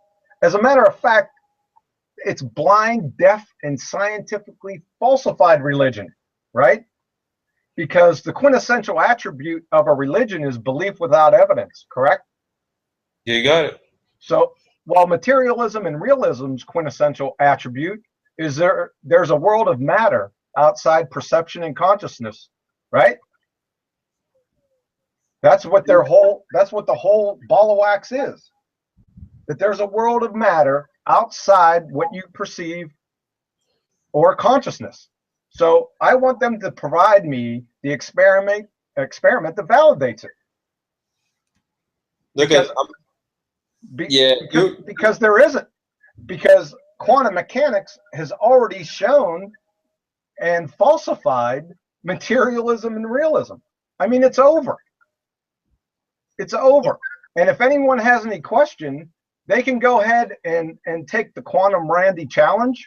As a matter of fact, it's blind, deaf, and scientifically falsified religion, right? Because the quintessential attribute of a religion is belief without evidence, correct? You got it. So while materialism and realism's quintessential attribute is there's a world of matter outside perception and consciousness, right? That's what the whole ball of wax is. That there's a world of matter outside what you perceive or consciousness. So I want them to provide me the experiment that validates it. Because there isn't. Because quantum mechanics has already shown and falsified materialism and realism. I mean, it's over. It's over. And if anyone has any question, they can go ahead and take the Quantum Randy Challenge.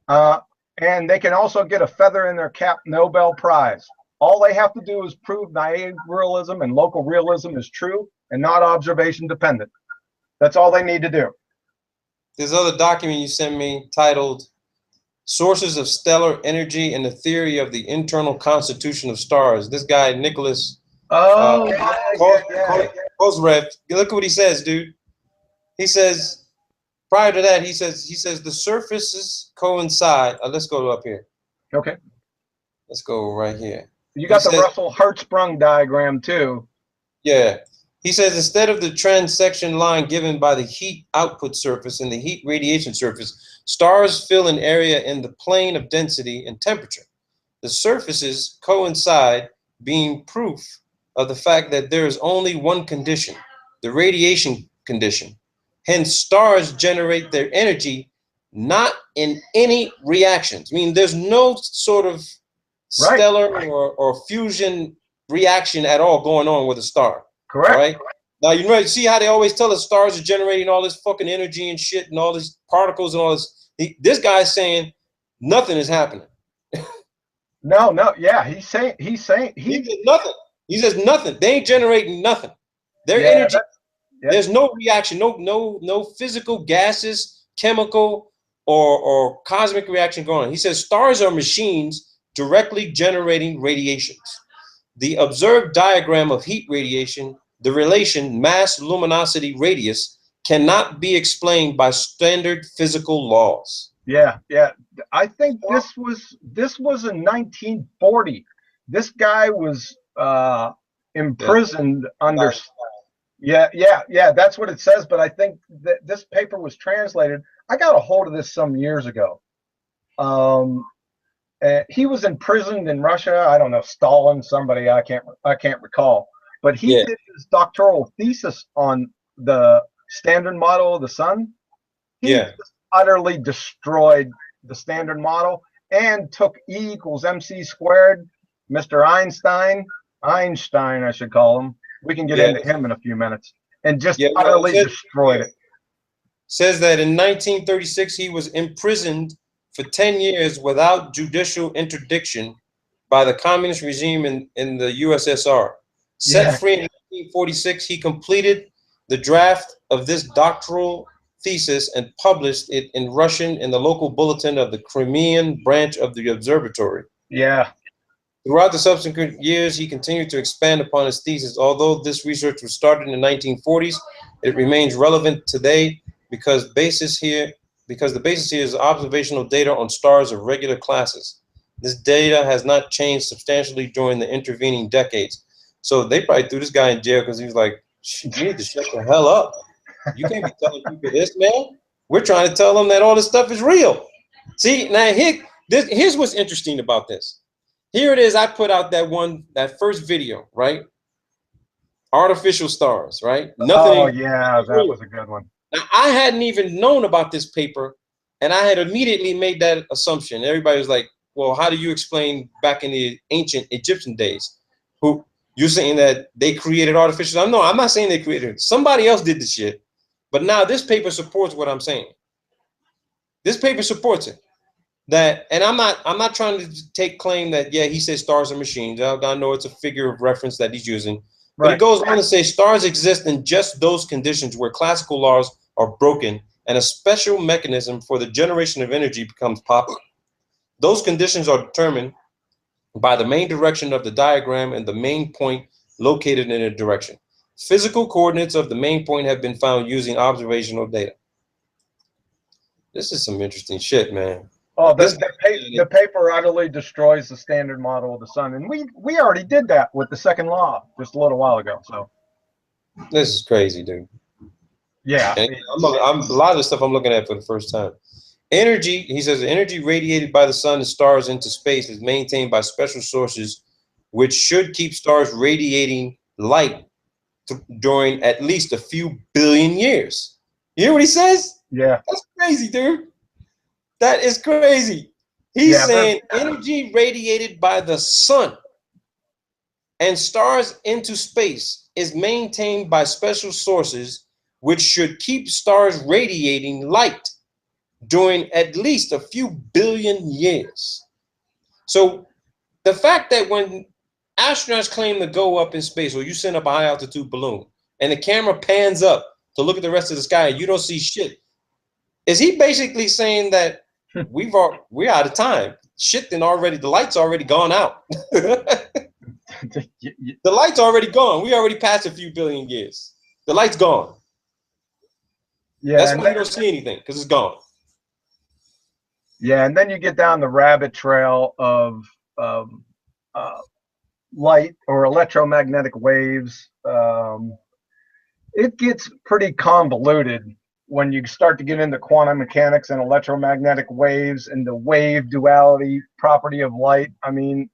And they can also get a feather in their cap Nobel Prize. All they have to do is prove naive realism and local realism is true and not observation dependent. That's all they need to do. This other document you sent me titled sources of stellar energy, and the theory of the internal constitution of stars. This guy, Nicholas Oh, yeah. Kozrev, look at what he says, dude. He says, prior to that, he says the surfaces coincide. Let's go up here. Okay. Let's go right here. You got the Russell Hertzsprung diagram too. Yeah. He says instead of the transection line given by the heat output surface and the heat radiation surface, stars fill an area in the plane of density and temperature. The surfaces coincide, being proof of the fact that there is only one condition, the radiation condition. Hence, stars generate their energy not in any reactions. I mean, there's no sort of stellar or fusion reaction at all going on with a star. Correct. Right? Now, you see how they always tell us stars are generating all this fucking energy and shit and all these particles and all this. This guy's saying nothing is happening. No, yeah, he's saying he says nothing. He says nothing. They ain't generating nothing. Their energy, there's no reaction, no physical gases, chemical or cosmic reaction going on. He says stars are machines directly generating radiations. The observed diagram of heat radiation, the relation mass luminosity radius, cannot be explained by standard physical laws. Yeah. I think this was in 1940. This guy was imprisoned under. Yeah. That's what it says. But I think that this paper was translated. I got a hold of this some years ago. He was imprisoned in Russia. I don't know, Stalin, somebody, I can't recall. But he did his doctoral thesis on the standard model of the sun. He just utterly destroyed the standard model and took E equals MC squared, Mr. Einstein, I should call him. We can get into him in a few minutes. And just utterly destroyed it. Says that in 1936 he was imprisoned for 10 years without judicial interdiction by the communist regime in the USSR. Set free in 1946, he completed the draft of this doctoral thesis and published it in Russian in the local bulletin of the Crimean branch of the observatory. Yeah. Throughout the subsequent years, he continued to expand upon his thesis. Although this research was started in the 1940s, it remains relevant today because the basis here is observational data on stars of regular classes. This data has not changed substantially during the intervening decades. So they probably threw this guy in jail because he was like, you need to shut the hell up. You can't be telling people this, man. We're trying to tell them that all this stuff is real. See, now here's what's interesting about this. Here it is. I put out that first video, right? Artificial stars, right? Nothing. Oh, yeah, that was a good one. Now, I hadn't even known about this paper, and I had immediately made that assumption. Everybody was like, well, how do you explain back in the ancient Egyptian days? Who you're saying that they created artificial? No, I'm not saying they created it. Somebody else did the shit. But now this paper supports what I'm saying. This paper supports it. That, and I'm not trying to take claim that, yeah, he says stars are machines. I know it's a figure of reference that he's using. But it goes on to say stars exist in just those conditions where classical laws are broken and a special mechanism for the generation of energy becomes popular. Those conditions are determined by the main direction of the diagram and the main point located in a direction. Physical coordinates of the main point have been found using observational data. This is some interesting shit, man. Oh, the paper utterly destroys the standard model of the sun, and we already did that with the second law just a little while ago. So this is crazy, dude. Yeah, I'm a lot of the stuff I'm looking at for the first time. Energy, he says, energy radiated by the sun and stars into space is maintained by special sources, which should keep stars radiating light during at least a few billion years. You hear what he says? Yeah, that's crazy, dude. That is crazy. He's saying energy radiated by the sun and stars into space is maintained by special sources, which should keep stars radiating light during at least a few billion years. So the fact that when astronauts claim to go up in space, or you send up a high altitude balloon and the camera pans up to look at the rest of the sky and you don't see shit, is he basically saying that we're out of time. Shit, then already the light's already gone out. The light's already gone. We already passed a few billion years. The light's gone. Yeah, that's why you don't see anything, because it's gone. Yeah, and then you get down the rabbit trail of light or electromagnetic waves. It gets pretty convoluted when you start to get into quantum mechanics and electromagnetic waves and the wave duality property of light. I mean,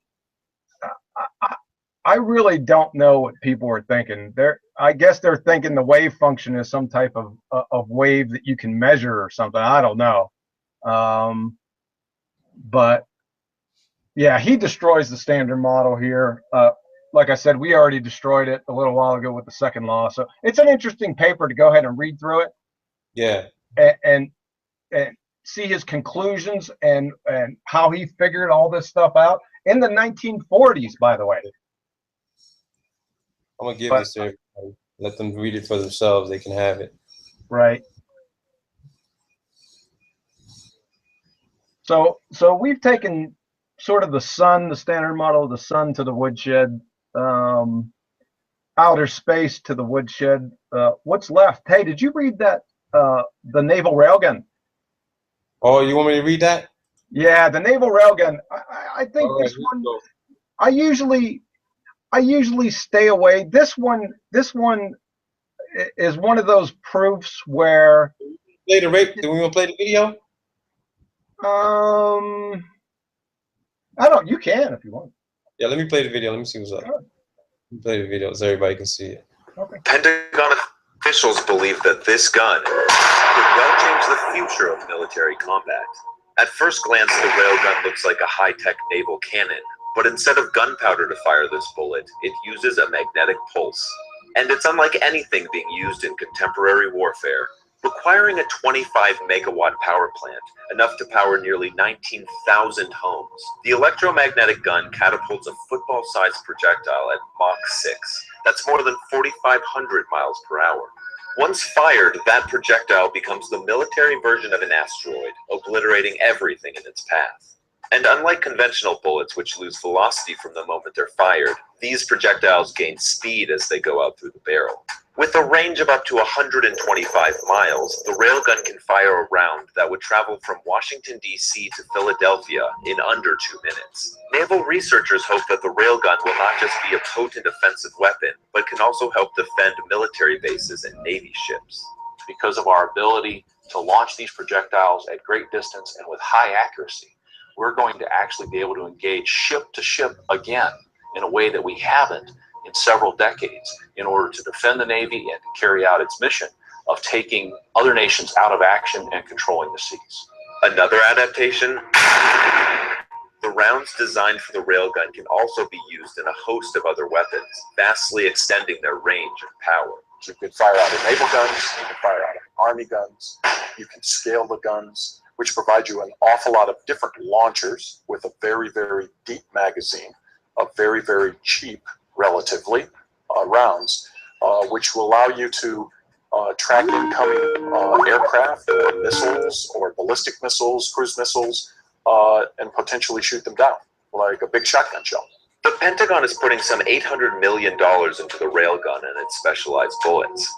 I really don't know what people are thinking. I guess they're thinking the wave function is some type of wave that you can measure or something. I don't know. But yeah, he destroys the Standard Model here. Like I said, we already destroyed it a little while ago with the second law. So it's an interesting paper to go ahead and read through it. Yeah. And see his conclusions and how he figured all this stuff out in the 1940s, by the way. I'm gonna give this to everybody. Let them read it for themselves. They can have it. Right. So we've taken sort of the sun, the Standard Model of the sun to the woodshed, outer space to the woodshed. What's left? Hey, did you read that? The naval railgun. Oh, you want me to read that? Yeah, the naval railgun. I think right, this one. I usually stay away. This one is one of those proofs where. Do we want to play the video? I don't. You can if you want. Yeah, let me play the video. Let me see what's up. Let me play the video so everybody can see it. Okay. Pentagon officials believe that this gun could well change the future of military combat. At first glance, the railgun looks like a high-tech naval cannon, but instead of gunpowder to fire this bullet, it uses a magnetic pulse. And it's unlike anything being used in contemporary warfare, requiring a 25-megawatt power plant, enough to power nearly 19,000 homes. The electromagnetic gun catapults a football-sized projectile at Mach 6. That's more than 4,500 miles per hour. Once fired, that projectile becomes the military version of an asteroid, obliterating everything in its path. And unlike conventional bullets, which lose velocity from the moment they're fired, these projectiles gain speed as they go out through the barrel. With a range of up to 125 miles, the railgun can fire a round that would travel from Washington, D.C. to Philadelphia in under 2 minutes. Naval researchers hope that the railgun will not just be a potent offensive weapon, but can also help defend military bases and Navy ships. Because of our ability to launch these projectiles at great distance and with high accuracy, we're going to actually be able to engage ship to ship again in a way that we haven't in several decades in order to defend the Navy and to carry out its mission of taking other nations out of action and controlling the seas. Another adaptation? The rounds designed for the railgun can also be used in a host of other weapons, vastly extending their range of power. You can fire out of naval guns, you can fire out of army guns, you can scale the guns, which provide you an awful lot of different launchers with a very, very deep magazine of very, very cheap, relatively, rounds, which will allow you to track incoming aircraft or missiles or ballistic missiles, cruise missiles, and potentially shoot them down like a big shotgun shell. The Pentagon is putting some $800 million into the railgun and its specialized bullets.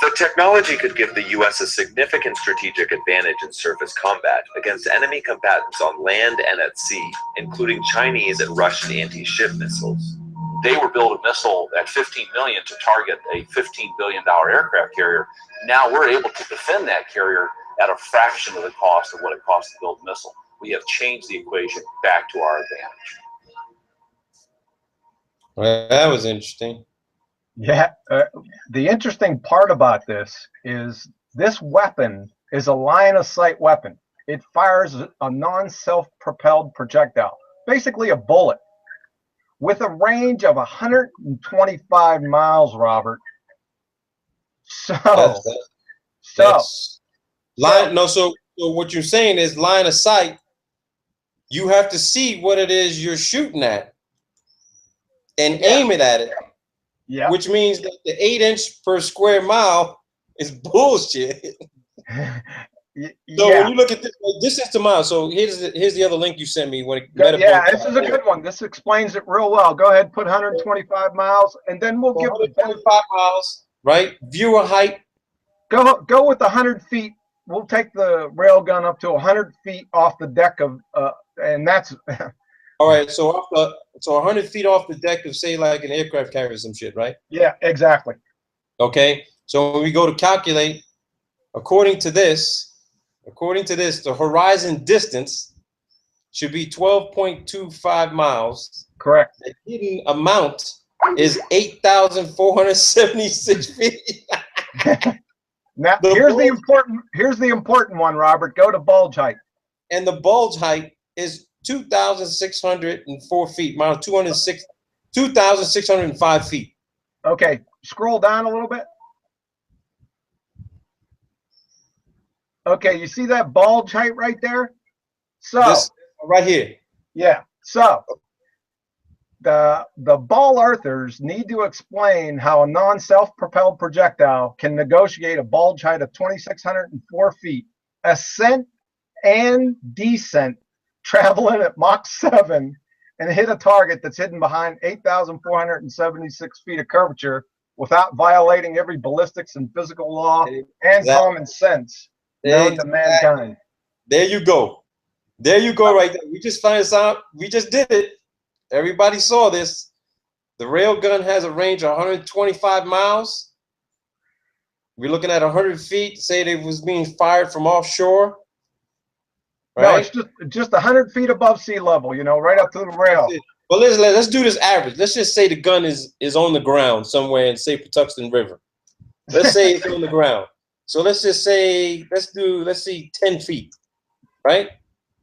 The technology could give the U.S. a significant strategic advantage in surface combat against enemy combatants on land and at sea, including Chinese and Russian anti-ship missiles. They were built a missile at $15 million to target a $15 billion aircraft carrier. Now we're able to defend that carrier at a fraction of the cost of what it costs to build a missile. We have changed the equation back to our advantage. Well, that was interesting. Yeah, the interesting part about this is this weapon is a line-of-sight weapon. It fires a non-self-propelled projectile, basically a bullet, with a range of 125 miles, Robert. So what you're saying is line of sight. You have to see what it is you're shooting at and aim it at it. Yeah. Which means that the 8 inch per square mile is bullshit. So Yeah. when you look at this, like, distance to miles. So here's the other link you sent me. When it Yeah, this is a good one. This explains it real well. Go ahead, put 125 miles, and then we'll give the 125 miles, right? Viewer height. go with 100 feet. We'll take the rail gun up to 100 feet off the deck of, and that's All right, so 100 feet off the deck of, say, like an aircraft carrier or some shit, right? yeah, exactly. Okay, so when we go to calculate, according to this, the horizon distance should be 12.25 miles. Correct. The hidden amount is 8,476 feet. Now here's the important one, Robert. Go to bulge height. And the bulge height is 2,604 feet, 2,605 feet. Okay, scroll down a little bit. Okay, you see that bulge height right there? So This right here. yeah, so the ball earthers need to explain how a non-self-propelled projectile can negotiate a bulge height of 2,604 feet, ascent and descent, traveling at Mach 7, and hit a target that's hidden behind 8,476 feet of curvature without violating every ballistics and physical law and common sense known to mankind. There you go. There you go right there. We just found this out. We just did it. Everybody saw this. The railgun has a range of 125 miles. We're looking at 100 feet. Say it was being fired from offshore. Right? No, it's just 100 feet above sea level, you know, right up to the rail. Well, let's do this average. Let's just say the gun is on the ground somewhere in, say, Patuxent River. Let's say it's on the ground. So let's just say, let's see 10 feet, right?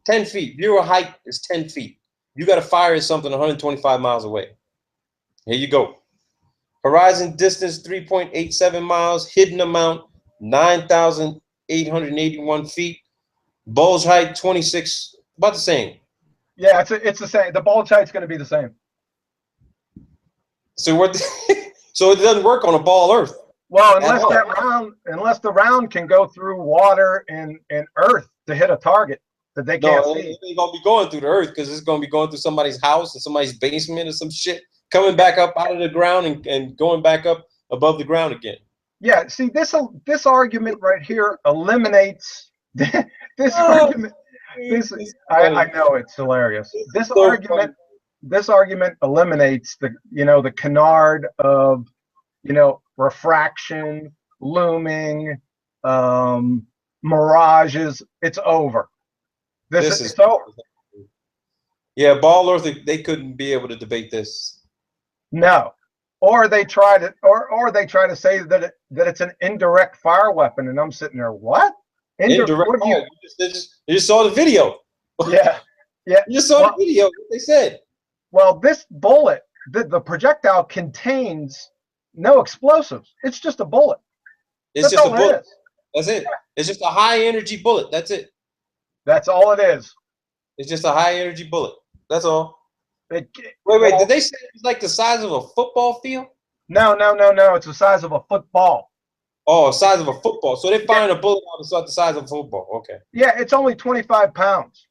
10 feet. Viewer height is 10 feet. You got to fire at something 125 miles away. Here you go. Horizon distance 3.87 miles. Hidden amount 9,881 feet. Bulge height 26, about the same. Yeah, it's the same. The bulge height's going to be the same. So what? So it doesn't work on a ball Earth. Well, unless the round can go through water and earth to hit a target that they can't see. It ain't gonna be going through the Earth because it's gonna be going through somebody's house and somebody's basement or some shit, coming back up out of the ground and going back up above the ground again. Yeah, see, this argument right here eliminates this argument. I know it's hilarious. This argument eliminates the canard of refraction, looming, mirages. It's over. It's over. Yeah, ball Earth, they couldn't be able to debate this. No, or they try to, or they try to say that it's an indirect fire weapon, and I'm sitting there, what? Indirect fire? You just saw the video. Yeah. You just saw the video. What they said. Well, this bullet, the projectile contains no explosives. It's just a bullet. It's just a bullet. That's it. It's just a high energy bullet. That's it. That's all it is. It's just a high energy bullet. That's all. Wait. Well, Did they say it was like the size of a football field? No. It's the size of a football. Oh, size of a football. So they're firing a bullet out of the size of a football. Okay. Yeah, it's only 25 pounds.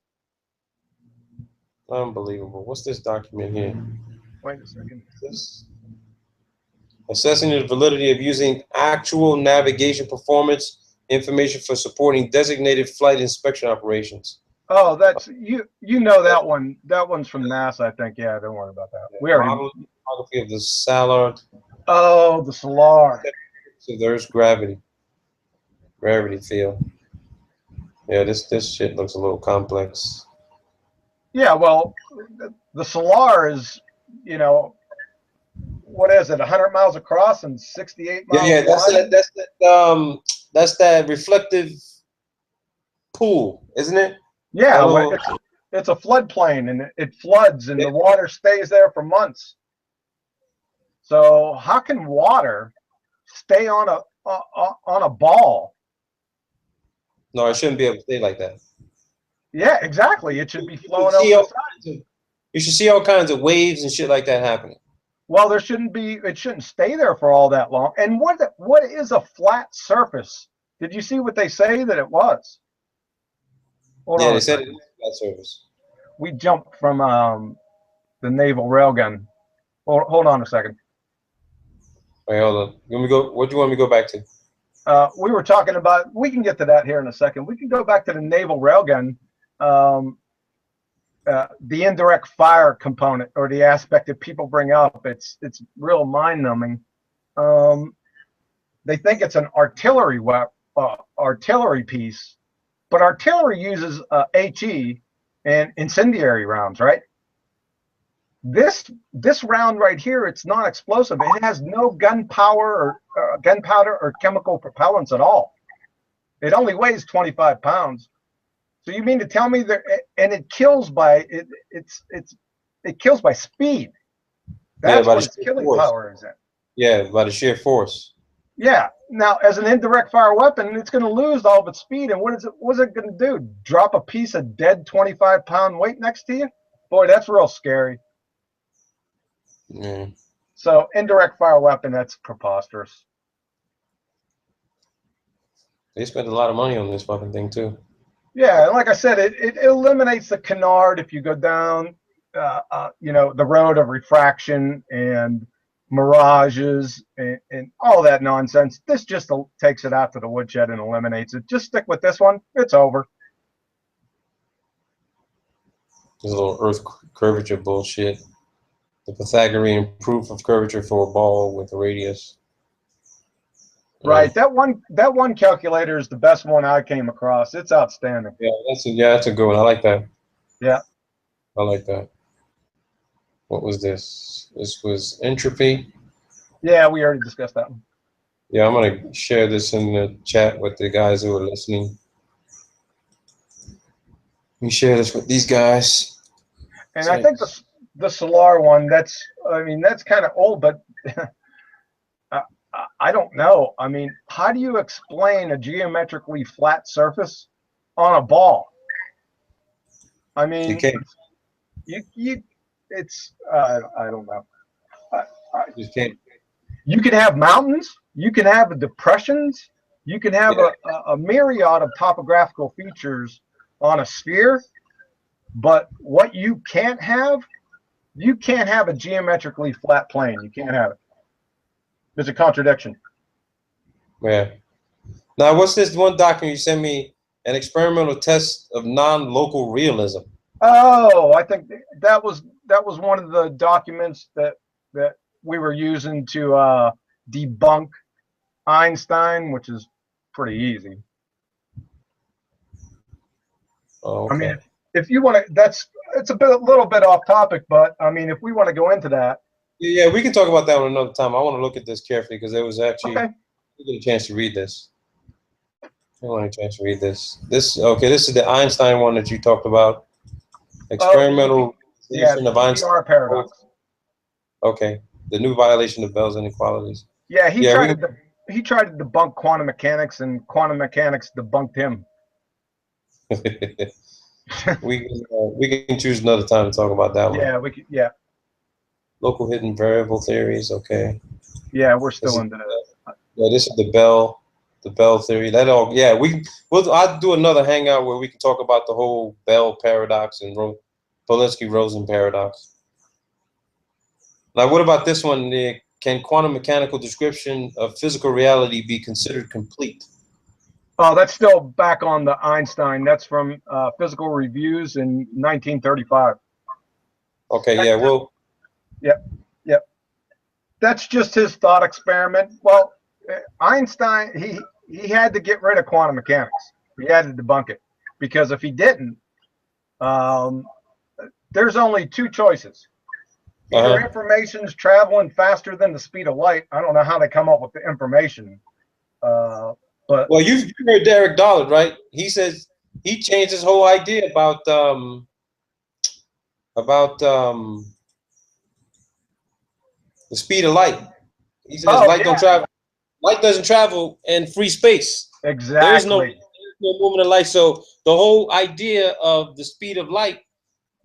Unbelievable. What's this document here? Wait a second. Assessing the validity of using actual navigation performance information for supporting designated flight inspection operations. Oh, that's you know that one. That one's from NASA, I think. Yeah, don't worry about that. We already Photography of the Szilard. Oh, the Szilard. So there's gravity field. Yeah, this shit looks a little complex. Yeah, well, the Szilard is, what is it? 100 miles across and 68 miles. Yeah, that's that reflective pool, isn't it? Yeah, well, it's a floodplain, and it floods, and the water stays there for months. So how can water stay on a ball? No, it shouldn't be able to stay like that. Yeah, exactly. It should be flowing over the side. You should see all kinds of waves and shit like that happening. Well, it shouldn't stay there for all that long. And what is a flat surface? Did you see what they say that it was? Hold Yeah, on they a said second. it is flat surface. We jumped from the naval railgun. Hold on a second. Wait, hold on. You want me to go? What do you want me to go back to? We were talking about, we can get to that here in a second. We can go back to the naval railgun, the indirect fire component, or the aspect that people bring up. It's real mind-numbing. They think it's an artillery artillery piece, but artillery uses HE and incendiary rounds, right? This round right here, it's not explosive. It has no gunpowder or chemical propellants at all. It only weighs 25 pounds. So you mean to tell me that, and it kills by it kills by speed. That's by what the its sheer killing force. power is in. Yeah, by the sheer force. Yeah. Now, as an indirect fire weapon, it's going to lose all of its speed. And what's it going to do? Drop a piece of dead 25-pound weight next to you? Boy, that's real scary. Yeah. So indirect fire weapon, that's preposterous. They spent a lot of money on this fucking thing too. Yeah, and like I said, it eliminates the canard if you go down, the road of refraction and mirages and all that nonsense. This just takes it out to the woodshed and eliminates it. Just stick with this one. It's over. This little Earth curvature bullshit. The Pythagorean proof of curvature for a ball with a radius. Right. That one calculator is the best one I came across. It's outstanding. Yeah, that's a good one. I like that. Yeah. I like that. What was this? This was entropy. Yeah, we already discussed that one. Yeah, I'm gonna share this in the chat with the guys who are listening. Let me share this with these guys. And I think the Solar one, that's kind of old, but I don't know. I mean, how do you explain a geometrically flat surface on a ball? I mean, You can't. I don't know. You can't. You can have mountains, you can have depressions, you can have a myriad of topographical features on a sphere, but what you can't have a geometrically flat plane. You can't have it. There's a contradiction. Yeah. Now, what's this one document you sent me? An experimental test of non-local realism. Oh, I think that was one of the documents that we were using to debunk Einstein, which is pretty easy. Oh, okay. I mean, if you want to, it's a little bit off topic, but I mean, if we want to go into that. Yeah, we can talk about that one another time. I want to look at this carefully because there was actually Okay. I get a chance to read this. I want a chance to read this. This is the Einstein one that you talked about. Experimental of Einstein. BR paradox. Okay, the new violation of Bell's inequalities. Yeah, he tried to debunk quantum mechanics, and quantum mechanics debunked him. we can choose another time to talk about that one. Yeah, we could. Yeah. Local hidden variable theories. Okay. Yeah, we're still into that. Yeah, this is the Bell theory. That all. Yeah, I'll do another hangout where we can talk about the whole Bell paradox and Polinsky-Rosen paradox. Now, what about this one, Nick? Can quantum mechanical description of physical reality be considered complete? Oh, that's still back on the Einstein. That's from Physical Reviews in 1935. Okay, yeah, well. Yep. That's just his thought experiment. Well, Einstein, he had to get rid of quantum mechanics. He had to debunk it, because if he didn't, there's only two choices. Either information's traveling faster than the speed of light. I don't know how they come up with the information. But well, you heard Derek Dollard, right? He says he changed his whole idea about the speed of light. He says light don't travel. Light doesn't travel in free space. Exactly. There's no movement of light. So the whole idea of the speed of light,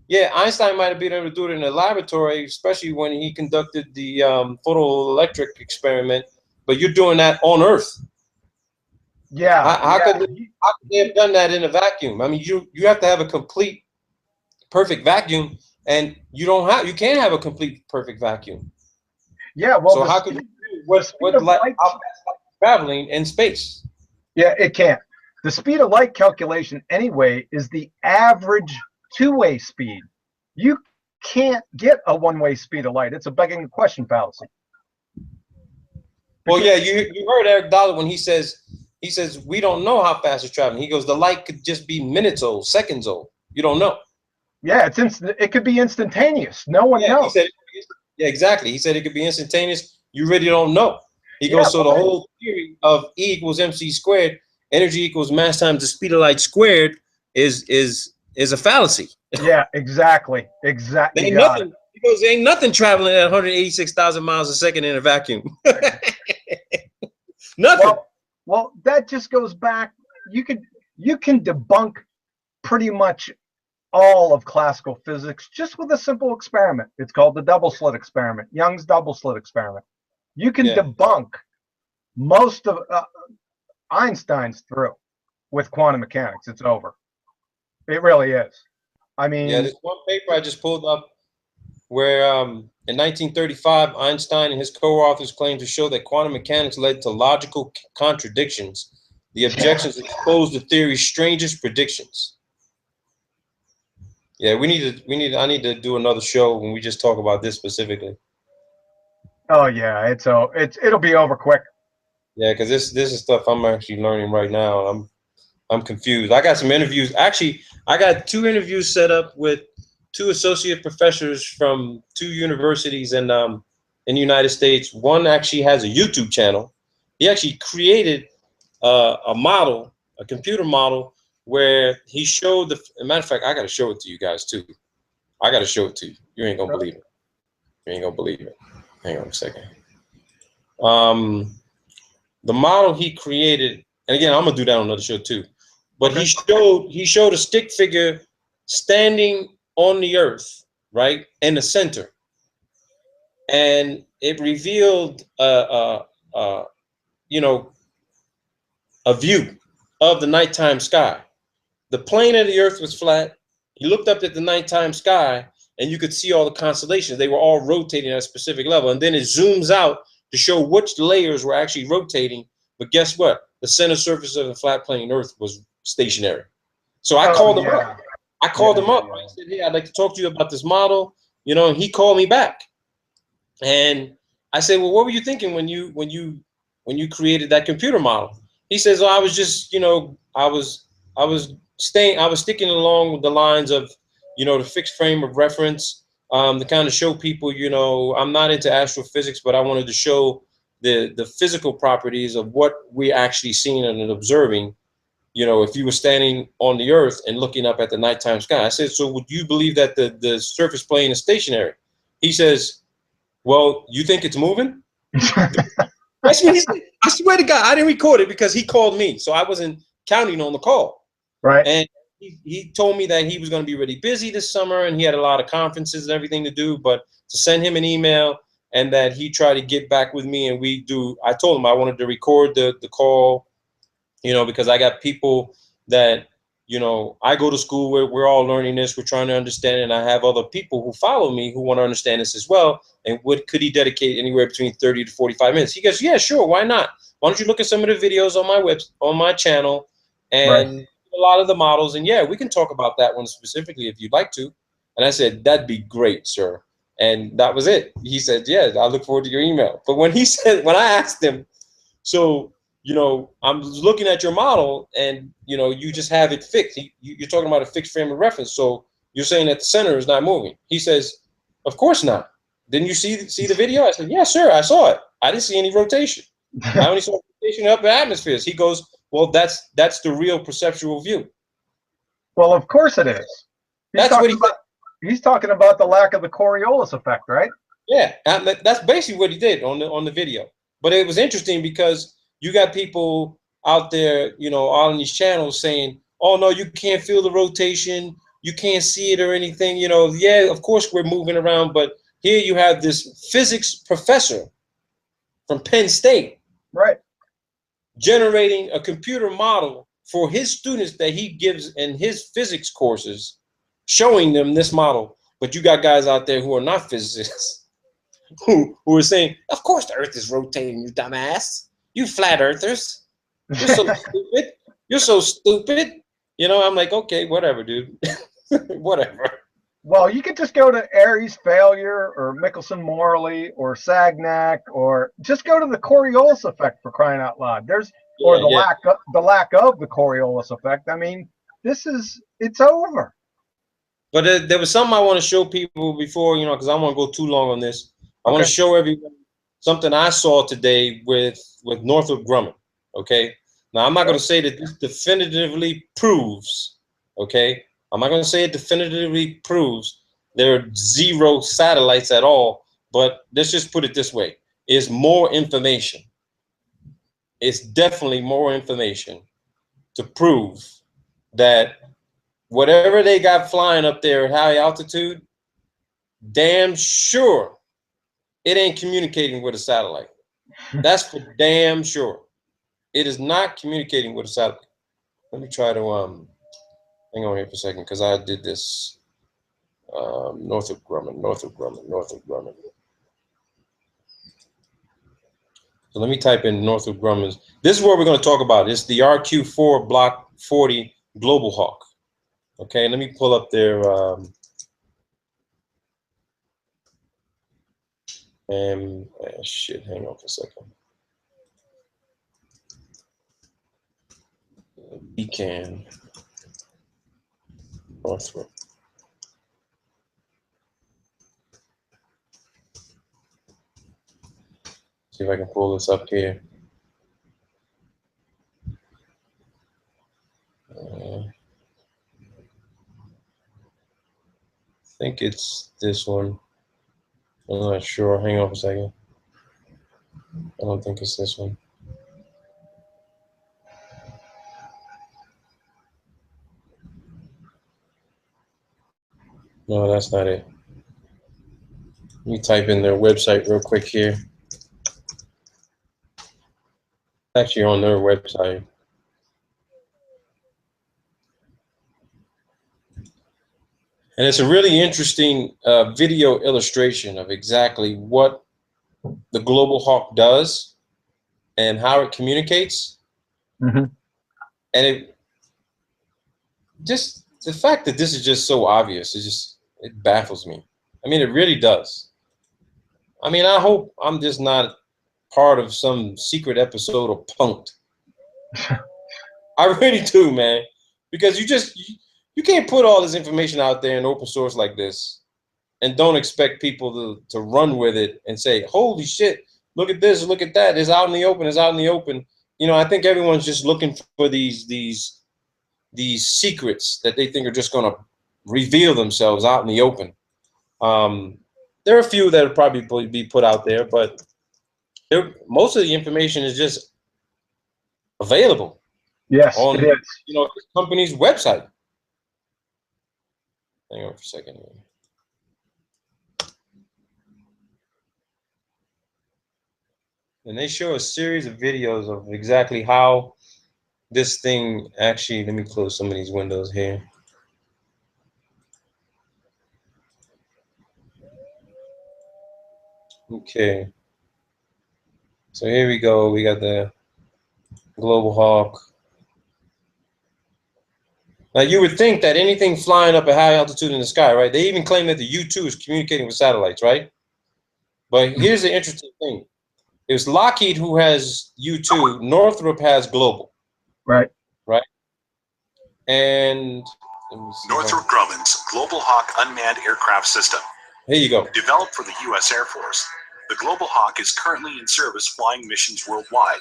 yeah, Einstein might have been able to do it in a laboratory, especially when he conducted the photoelectric experiment. But you're doing that on Earth. Yeah. How yeah. could they have done that in a vacuum? I mean, you have to have a complete perfect vacuum, and you can't have a complete perfect vacuum. Yeah, well, So how could you do what speed of light light, how fast light is traveling in space? yeah, it can't. The speed of light calculation, anyway, is the average two-way speed. You can't get a one-way speed of light. It's a begging the question fallacy. Well, yeah, you heard Eric Dollar when he says we don't know how fast it's traveling. He goes, the light could just be minutes old, seconds old. You don't know. Yeah, it could be instantaneous. No one Yeah, he knows. said, yeah, exactly. He said it could be instantaneous. You really don't know. He Yeah, goes, so the whole theory of E equals mc squared, energy equals mass times the speed of light squared, is a fallacy. Yeah, exactly. Exactly. There ain't nothing. He goes, there ain't nothing traveling at 186,000 miles a second in a vacuum. Nothing. Well, that just goes back. You can debunk pretty much all of classical physics just with a simple experiment. It's called the double slit experiment, Young's double slit experiment. You can debunk most of Einstein's through with quantum mechanics. It's over. It really is. I mean, yeah, this one paper I just pulled up where in 1935, Einstein and his co-authors claimed to show that quantum mechanics led to logical contradictions. The objections exposed the theory's strangest predictions. Yeah, I need to do another show when we just talk about this specifically. Oh yeah, it'll be over quick. Yeah, because this is stuff I'm actually learning right now. I'm confused. I got some interviews. Actually, I got 2 interviews set up with 2 associate professors from 2 universities in the United States. One actually has a YouTube channel. He actually created a model, a computer model, where he showed as a matter of fact, I got to show it to you guys too. I got to show it to you. You ain't gonna believe it. You ain't gonna believe it. Hang on a second. The model he created, and again, I'm gonna do that on another show too. But he showed a stick figure standing on the earth, right, in the center, and it revealed you know, a view of the nighttime sky. The plane of the earth was flat. He looked up at the nighttime sky, and you could see all the constellations. They were all rotating at a specific level, and then it zooms out to show which layers were actually rotating. But guess what? The center surface of the flat plane Earth was stationary. So I called him up. I called him up. I said, "Hey, I'd like to talk to you about this model." You know, and he called me back, and I said, "Well, what were you thinking when you created that computer model?" He says, "Oh, I was just, you know, I was sticking along with the lines of, you know, the fixed frame of reference, to kind of show people, you know, I'm not into astrophysics, but I wanted to show the physical properties of what we're actually seeing and observing, you know, if you were standing on the earth and looking up at the nighttime sky." I said, "So would you believe that the surface plane is stationary?" He says, "Well, you think it's moving?" That's what he said. I swear to God, I didn't record it because he called me, so I wasn't counting on the call. Right. And he told me that he was going to be really busy this summer and he had a lot of conferences and everything to do, but to send him an email and that he tried to get back with me, and I told him I wanted to record the call, you know, because I got people that, you know, I go to school where we're all learning this, we're trying to understand it, and I have other people who follow me who want to understand this as well. And what could he dedicate anywhere between 30 to 45 minutes? He goes, "Yeah, sure, why not? Why don't you look at some of the videos on my channel and a lot of the models, and yeah, we can talk about that one specifically if you'd like to." And I said, "That'd be great, sir." And that was it. He said, "Yeah, I look forward to your email." But when I asked him, "So, you know, I'm looking at your model and, you know, you just have it fixed. You're talking about a fixed frame of reference. So you're saying that the center is not moving." He says, "Of course not. Didn't you see the video?" I said, "Yes, sir, I saw it. I didn't see any rotation. I only saw rotation up in atmospheres." He goes, "Well, that's the real perceptual view." Well, of course it is. He's talking about the lack of the Coriolis effect, right? Yeah, that's basically what he did on the video. But it was interesting because you got people out there, you know, on these channels saying, "Oh no, you can't feel the rotation, you can't see it or anything." You know, yeah, of course we're moving around, but here you have this physics professor from Penn State, right, generating a computer model for his students that he gives in his physics courses, showing them this model. But you got guys out there who are not physicists who are saying, of course the earth is rotating, you dumbass. You flat earthers. You're so stupid. You're so stupid. You know, I'm like, okay, whatever, dude. Whatever. Well, you could just go to Airy's failure or Michelson-Morley or Sagnac, or just go to the Coriolis effect, for crying out loud. Or the lack of the Coriolis effect. I mean, it's over. But there was something I want to show people before, you know, because I don't want to go too long on this. I want to show everyone something I saw today with Northrop Grumman. Okay. Now, I'm not going to say that this definitively proves, okay? I'm not going to say it definitively proves there are 0 satellites at all, but let's just put it this way. It's more information. It's definitely more information to prove that whatever they got flying up there at high altitude, damn sure it ain't communicating with a satellite. That's for damn sure. It is not communicating with a satellite. Let me try to hang on here for a second, because I did this. Northrop Grumman. So let me type in Northrop Grumman's. This is what we're going to talk about. It's the RQ-4 Block 40 Global Hawk. Okay, let me pull up their shit. Hang on for a second. Beacon. Northrop. See if I can pull this up here. I think it's this one. I'm not sure. Hang on for a second. I don't think it's this one. No, that's not it. Let me type in their website real quick here. Actually on their website. And it's a really interesting video illustration of exactly what the Global Hawk does and how it communicates. Mm-hmm. And it just, the fact that this is just so obvious, it baffles me. I mean, it really does. I mean, I hope I'm just not part of some secret episode of Punk'd. I really do, man. Because you can't put all this information out there in open source like this and don't expect people to run with it and say, holy shit, look at this, look at that. It's out in the open, it's out in the open. You know, I think everyone's just looking for these secrets that they think are just going to reveal themselves out in the open. There are a few that will probably be put out there, but most of the information is just available. Yes, on, it is. you know, the company's website. Hang on for a second here. And they show a series of videos of exactly how this thing actually, let me close some of these windows here. Okay. So here we go. We got the Global Hawk. Now you would think that anything flying up at high altitude in the sky, right? They even claim that the U-2 is communicating with satellites, right? But here's the interesting thing. It was Lockheed who has U-2, Northrop has Global. Right. Right? And Northrop Grumman's Global Hawk unmanned aircraft system. Here you go. Developed for the U.S. Air Force, the Global Hawk is currently in service flying missions worldwide.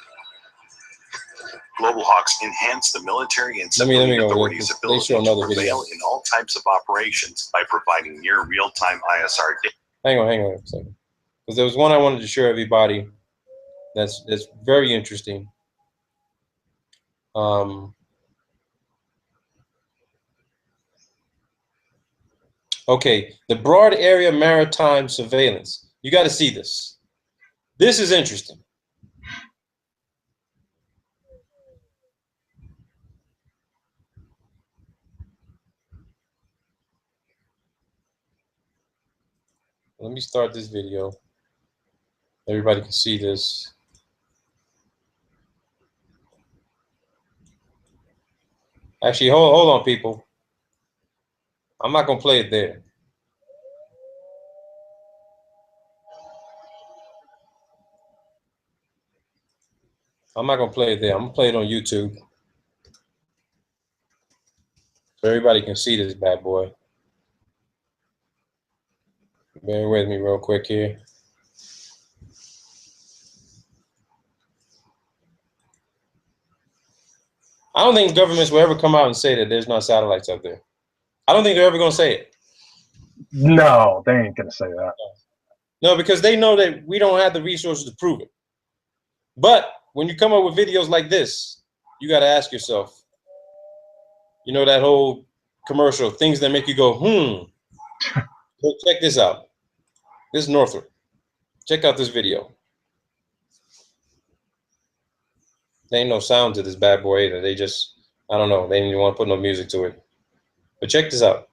Global Hawks enhance the military and civilian authorities' ability to prevail in all types of operations by providing near real-time ISR data. Hang on a second. Because there was one I wanted to show everybody that's very interesting. Okay, the broad area maritime surveillance. You got to see this. This is interesting. Let me start this video. Everybody can see this. Actually, hold on, people. I'm not gonna play it there. I'm not gonna play it there. I'm gonna play it on YouTube. So everybody can see this bad boy. Bear with me real quick here. I don't think governments will ever come out and say that there's no satellites up there. I don't think they're ever gonna say it. No, they ain't gonna say that. No, because they know that we don't have the resources to prove it. But when you come up with videos like this, you got to ask yourself, you know, that whole commercial, things that make you go, So check this out. This is Northrop. Check out this video. There ain't no sound to this bad boy either. They just, I don't know, they didn't even want to put no music to it. But check this out.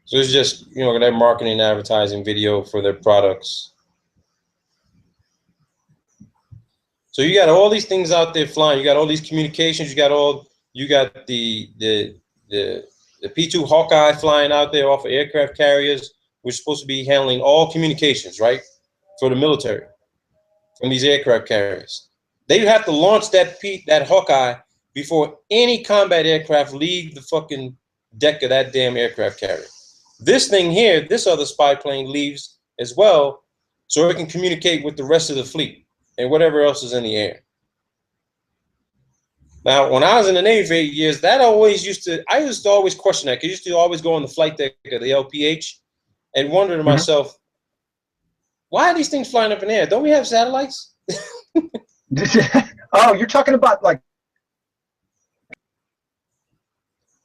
So it's just, you know, their marketing and advertising video for their products. So you got all these things out there flying. You got all these communications. You got the P-2 Hawkeye flying out there off of aircraft carriers, which is supposed to be handling all communications, right, for the military from these aircraft carriers. They have to launch that Hawkeye before any combat aircraft leave the fucking deck of that damn aircraft carrier. This thing here, this other spy plane leaves as well, so it can communicate with the rest of the fleet and whatever else is in the air. Now, when I was in the Navy for 8 years, I used to always question that, because I used to always go on the flight deck of the LPH and wonder to myself, why are these things flying up in the air? Don't we have satellites? Oh, you're talking about like.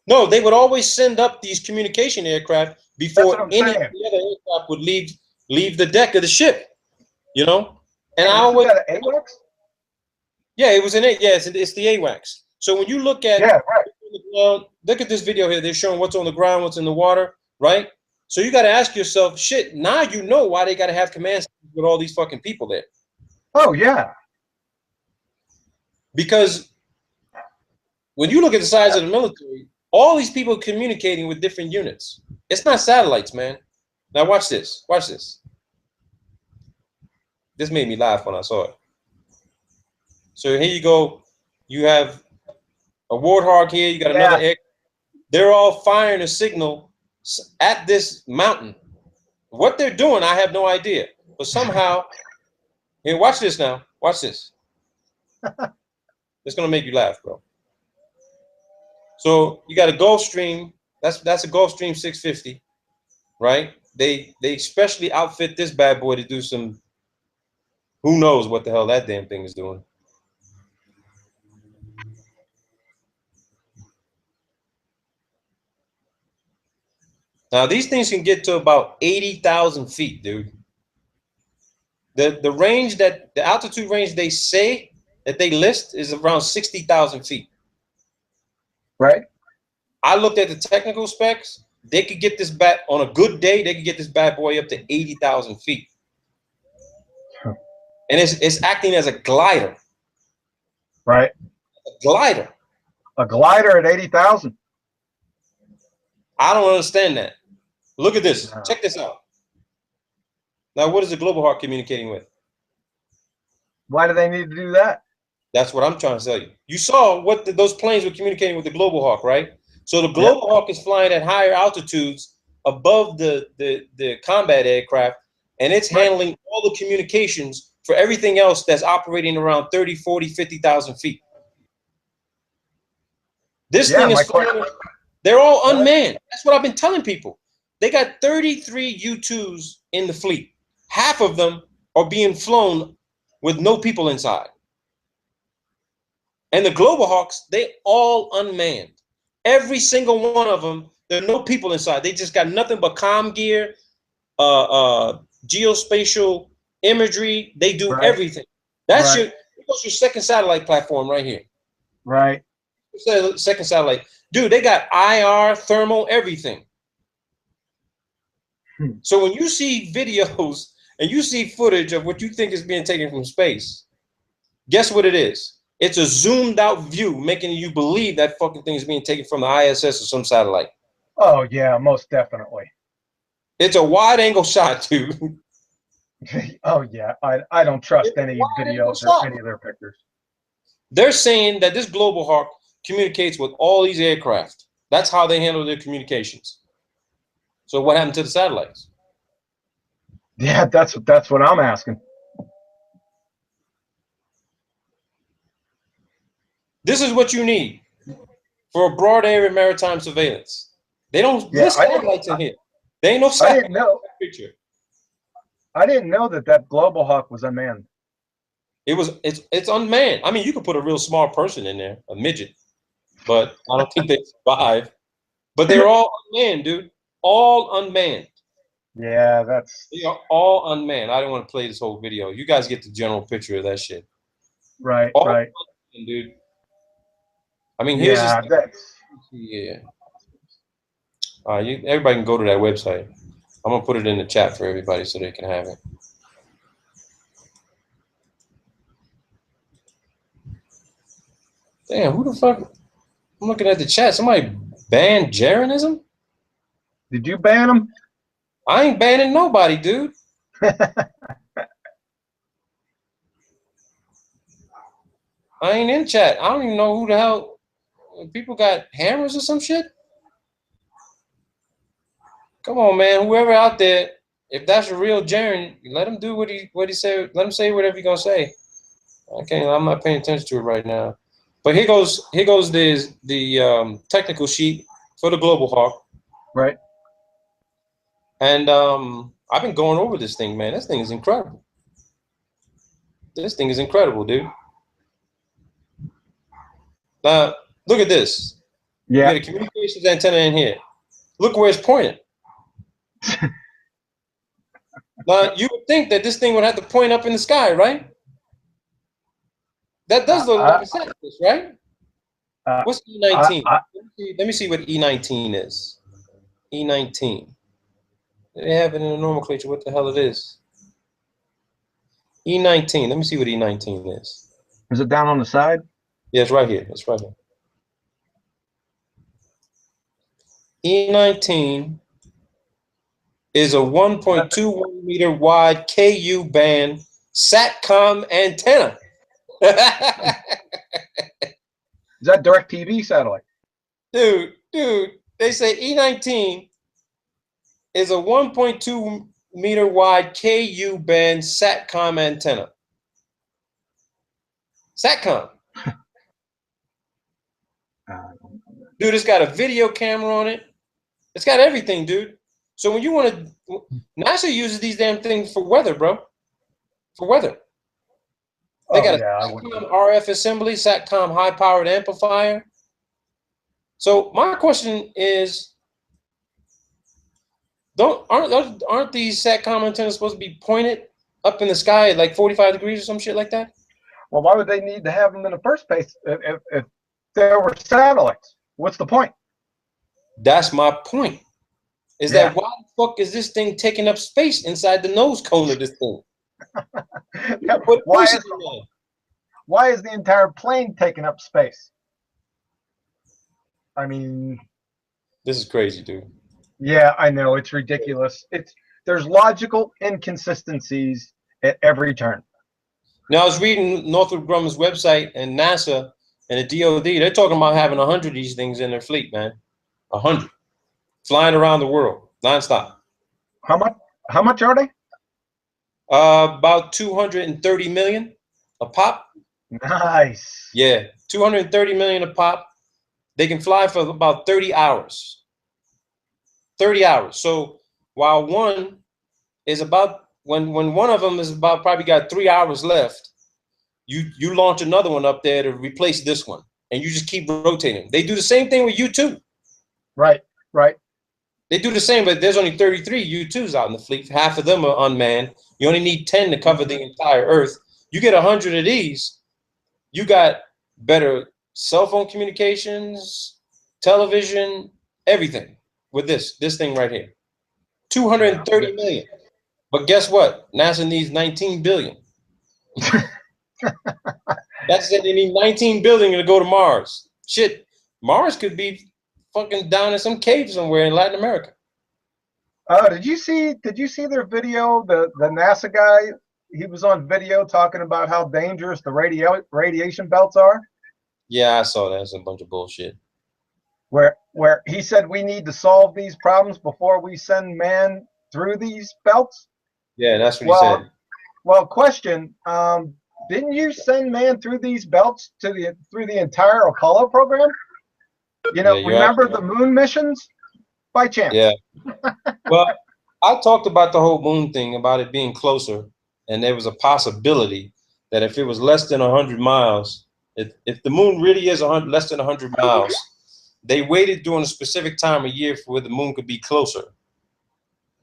No, they would always send up these communication aircraft before any of the other aircraft would leave the deck of the ship, you know? And I always, AWACS? yeah, it was an it's the AWACS. So when you look at look at this video here, they're showing what's on the ground, what's in the water, right? So you got to ask yourself, shit, now you know why they got to have command centers with all these fucking people there. Oh yeah. Because when you look at the size of the military, all these people communicating with different units. It's not satellites, man. Now watch this. Watch this. This made me laugh when I saw it. So here you go. You have a Warthog here. You got another air. They're all firing a signal at this mountain. What they're doing, I have no idea. But somehow, here, watch this now. Watch this. It's gonna make you laugh, bro. So you got a Gulfstream. That's a Gulfstream 650, right? They especially outfit this bad boy to do some. Who knows what the hell that damn thing is doing? Now these things can get to about 80,000 feet, dude. The range the altitude range they say that they list is around 60,000 feet. Right. I looked at the technical specs. They could get this bat on a good day. They could get this bad boy up to 80,000 feet. Huh. And it's acting as a glider. Right. A glider. A glider at 80,000. I don't understand that. Look at this. No. Check this out. Now, what is the Global Hawk communicating with? Why do they need to do that? That's what I'm trying to tell you. You saw what those planes were communicating with the Global Hawk, right? So the Global Hawk is flying at higher altitudes above the combat aircraft, and it's handling all the communications for everything else that's operating around 30, 40, 50,000 feet. This thing is flying, they're all unmanned. That's what I've been telling people. They got 33 U-2s in the fleet. Half of them are being flown with no people inside. And the Global Hawks, they all unmanned. Every single one of them, there are no people inside. They just got nothing but comm gear, geospatial imagery. They do everything. That's your second satellite platform right here. Right. Second satellite. Dude, they got IR, thermal, everything. So when you see videos and you see footage of what you think is being taken from space, guess what it is? It's a zoomed out view, making you believe that fucking thing is being taken from the ISS or some satellite. Oh yeah, most definitely. It's a wide angle shot, dude. Oh yeah, I don't trust any Why videos not? or any of their pictures. They're saying that this Global Hawk communicates with all these aircraft. That's how they handle their communications. So what happened to the satellites? Yeah, that's what I'm asking. This is what you need for a broad area maritime surveillance. They don't list satellites in here. They ain't no satellite. I didn't know. Picture. I didn't know that Global Hawk was unmanned. It's unmanned. I mean, you could put a real small person in there, a midget, but I don't think they survive. But they're all unmanned, dude. All unmanned. Yeah, They are all unmanned. I don't want to play this whole video. You guys get the general picture of that shit. right. All Right. unmanned, dude. I mean, here's Yeah, that's. yeah. Everybody can go to that website. I'm gonna put it in the chat for everybody so they can have it. Damn, who the fuck? I'm looking at the chat. Somebody banned Jeranism? Did you ban them? I ain't banning nobody, dude. I ain't in chat. I don't even know who the hell. People got hammers or some shit? Come on, man. Whoever out there, if that's a real Jaren, let him do what he said. Let him say whatever he's gonna say. I'm not paying attention to it right now. But here goes the technical sheet for the Global Hawk. Right. And I've been going over this thing, man. This thing is incredible. This thing is incredible, dude. Now, look at this. Yeah. You got a communications antenna in here. Look where it's pointed. Now, you would think that this thing would have to point up in the sky, right? That does look like a satellite, right? What's E19? Let me see what E19 is. E19. They have it in the nomenclature. What the hell it is? E19. Let me see what E19 is. Is it down on the side? Yeah, it's right here. It's right here. E19 is a 1.21 meter wide KU band SATCOM antenna. Is that DirecTV satellite? Dude, they say E19 is a 1.2 meter wide KU band SATCOM antenna. SATCOM. Dude, it's got a video camera on it. It's got everything, dude. So when you want to, NASA uses these damn things for weather, bro. For weather. They got a SATCOM RF assembly, SATCOM high-powered amplifier. So my question is, aren't these SATCOM antennas supposed to be pointed up in the sky at like 45 degrees or some shit like that? Well, why would they need to have them in the first place if there were satellites? What's the point? That's my point. Is that why the fuck is this thing taking up space inside the nose cone of this thing? Yeah, why is the entire plane taking up space? I mean, this is crazy, dude. Yeah, I know, it's ridiculous. There's logical inconsistencies at every turn. Now I was reading Northrop Grumman's website and NASA and the DoD. They're talking about having 100 of these things in their fleet, man. 100 flying around the world nonstop. How much are they? About 230 million a pop. Nice. Yeah, 230 million a pop. They can fly for about 30 hours. 30 hours. So while one is about when one of them is about probably got 3 hours left, you launch another one up there to replace this one, and you just keep rotating. They do the same thing with U-2. Right. They do the same, but there's only 33 U-2s out in the fleet. Half of them are unmanned. You only need 10 to cover the entire Earth. You get 100 of these, you got better cell phone communications, television, everything with this thing right here. 230 million. But guess what? NASA needs 19 billion. That's it. They need 19 billion to go to Mars. Shit, Mars could be fucking down in some cave somewhere in Latin America. Oh, did you see their video? The NASA guy, he was on video talking about how dangerous the radiation belts are. Yeah, I saw that. It's a bunch of bullshit. Where he said we need to solve these problems before we send man through these belts. Yeah, that's what he said. Well, question: didn't you send man through these belts through the entire Apollo program? You know, remember the moon missions? By chance? Yeah. Well, I talked about the whole moon thing, about it being closer, and there was a possibility that if it was less than 100 miles, if the moon really is less than 100 miles, they waited during a specific time of year for where the moon could be closer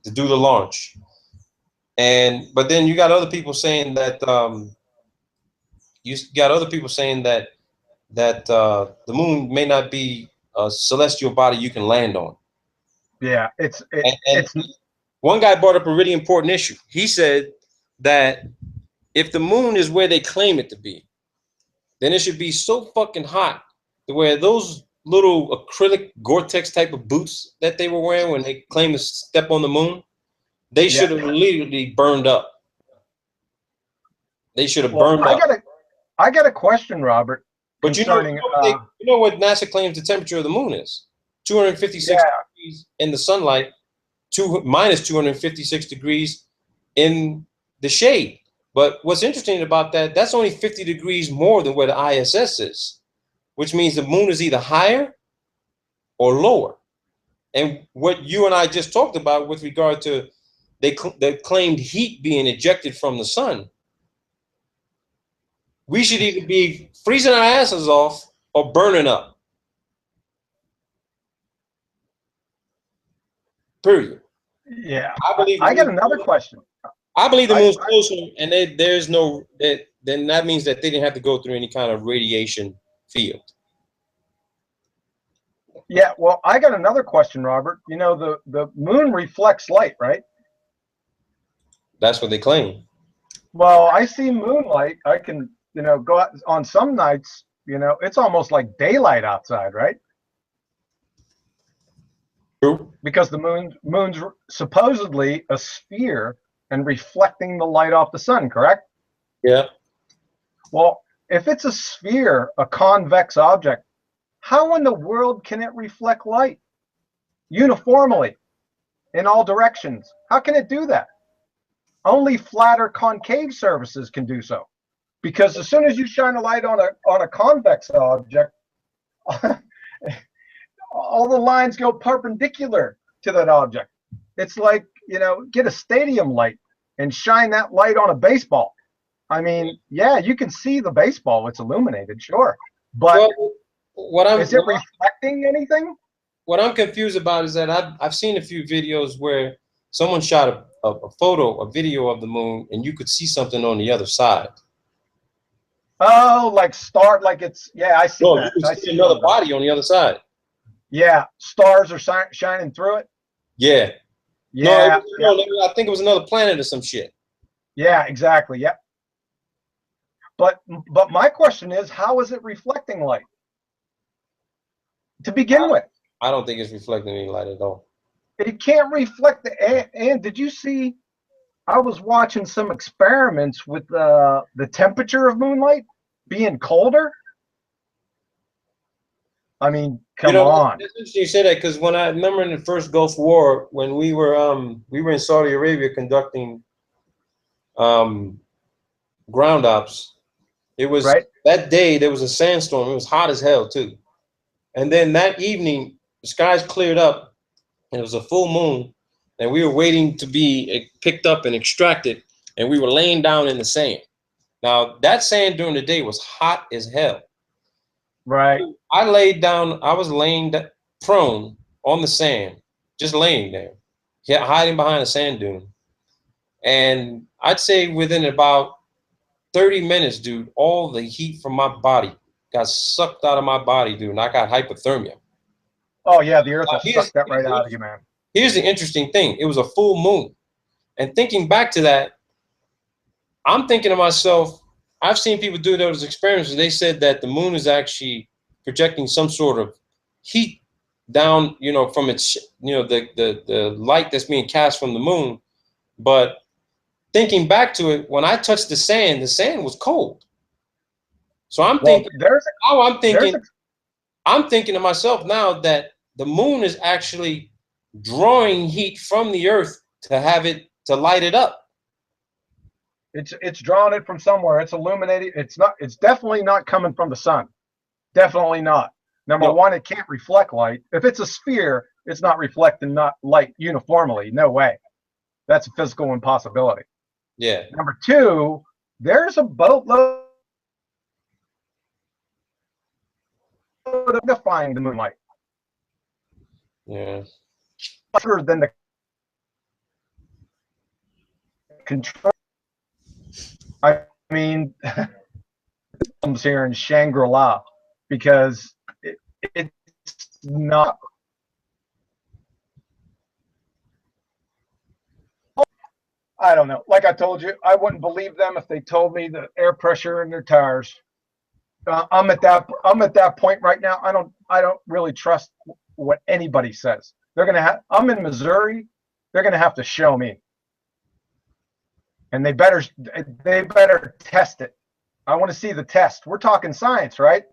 to do the launch. But then you got other people saying that the moon may not be a celestial body you can land on. Yeah, it's one guy brought up a really important issue. He said that if the moon is where they claim it to be, then it should be so fucking hot to where those little acrylic Gore-Tex type of boots that they were wearing when they claimed to step on the moon, they should have literally burned up. They should have burned up. I got a question, Robert. But you know what NASA claims the temperature of the moon is? 256 degrees in the sunlight, minus 256 degrees in the shade. But what's interesting about that, that's only 50 degrees more than where the ISS is, which means the moon is either higher or lower. And what you and I just talked about with regard to the claimed heat being ejected from the sun, we should either be freezing our asses off or burning up. Period. Yeah. I got another question. I believe the moon's closer, and then that means that they didn't have to go through any kind of radiation field. Yeah, well, I got another question, Robert. You know, the moon reflects light, right? That's what they claim. Well, I see moonlight. I can, go out on some nights, it's almost like daylight outside, right? True. Because the moon's supposedly a sphere and reflecting the light off the sun, correct? Yeah. Well, if it's a sphere, a convex object, how in the world can it reflect light uniformly in all directions? How can it do that? Only flat or concave surfaces can do so. Because as soon as you shine a light on a convex object, all the lines go perpendicular to that object. It's like, get a stadium light and shine that light on a baseball. I mean, yeah, you can see the baseball. It's illuminated, sure. But is it reflecting anything? What I'm confused about is that I've seen a few videos where someone shot a video of the moon, and you could see something on the other side. Oh, like it's, yeah, I see that. You could see another body on the other side. Yeah, stars are shining through it. Yeah. Yeah. No, I think it was another planet or some shit. Yeah, exactly. Yep. But my question is, how is it reflecting light to begin with? I don't think it's reflecting any light at all. It can't reflect and did you see? I was watching some experiments with the temperature of moonlight being colder. I mean, come on. It's interesting you say that, because when I remember in the first Gulf War, when we were in Saudi Arabia conducting ground ops, it was that day there was a sandstorm. It was hot as hell too. And then that evening, the skies cleared up, and it was a full moon, and we were waiting to be picked up and extracted, and we were laying down in the sand. Now, that sand during the day was hot as hell. Right. I laid down, I was laying prone on the sand, just laying there, hiding behind a sand dune. And I'd say within about 30 minutes, dude, all the heat from my body got sucked out of my body, dude, and I got hypothermia. Oh yeah, the Earth will Here's- suck that right out of you, man. Here's the interesting thing. It was a full moon. And thinking back to that, I'm thinking to myself, I've seen people do those experiments. They said that the moon is actually projecting some sort of heat down, you know, from its, you know, the light that's being cast from the moon. But thinking back to it, when I touched the sand was cold. So I'm thinking, I'm thinking to myself now that the moon is actually drawing heat from the earth to have it to light it up. It's drawing it from somewhere. It's illuminating. It's definitely not coming from the sun. Definitely not. Number one, it can't reflect light. If it's a sphere, it's not reflecting not light uniformly. No way. That's a physical impossibility. Yeah. Number two, there's a boatload of magnifying the moonlight. Yeah. Other than the control. I mean, comes here in Shangri-La because it's not. I don't know. Like I told you, I wouldn't believe them if they told me the air pressure in their tires. I'm at that point right now. I don't really trust what anybody says. They're gonna have. I'm in Missouri. They're gonna have to show me, and they better test it. I want to see the test. We're talking science, right?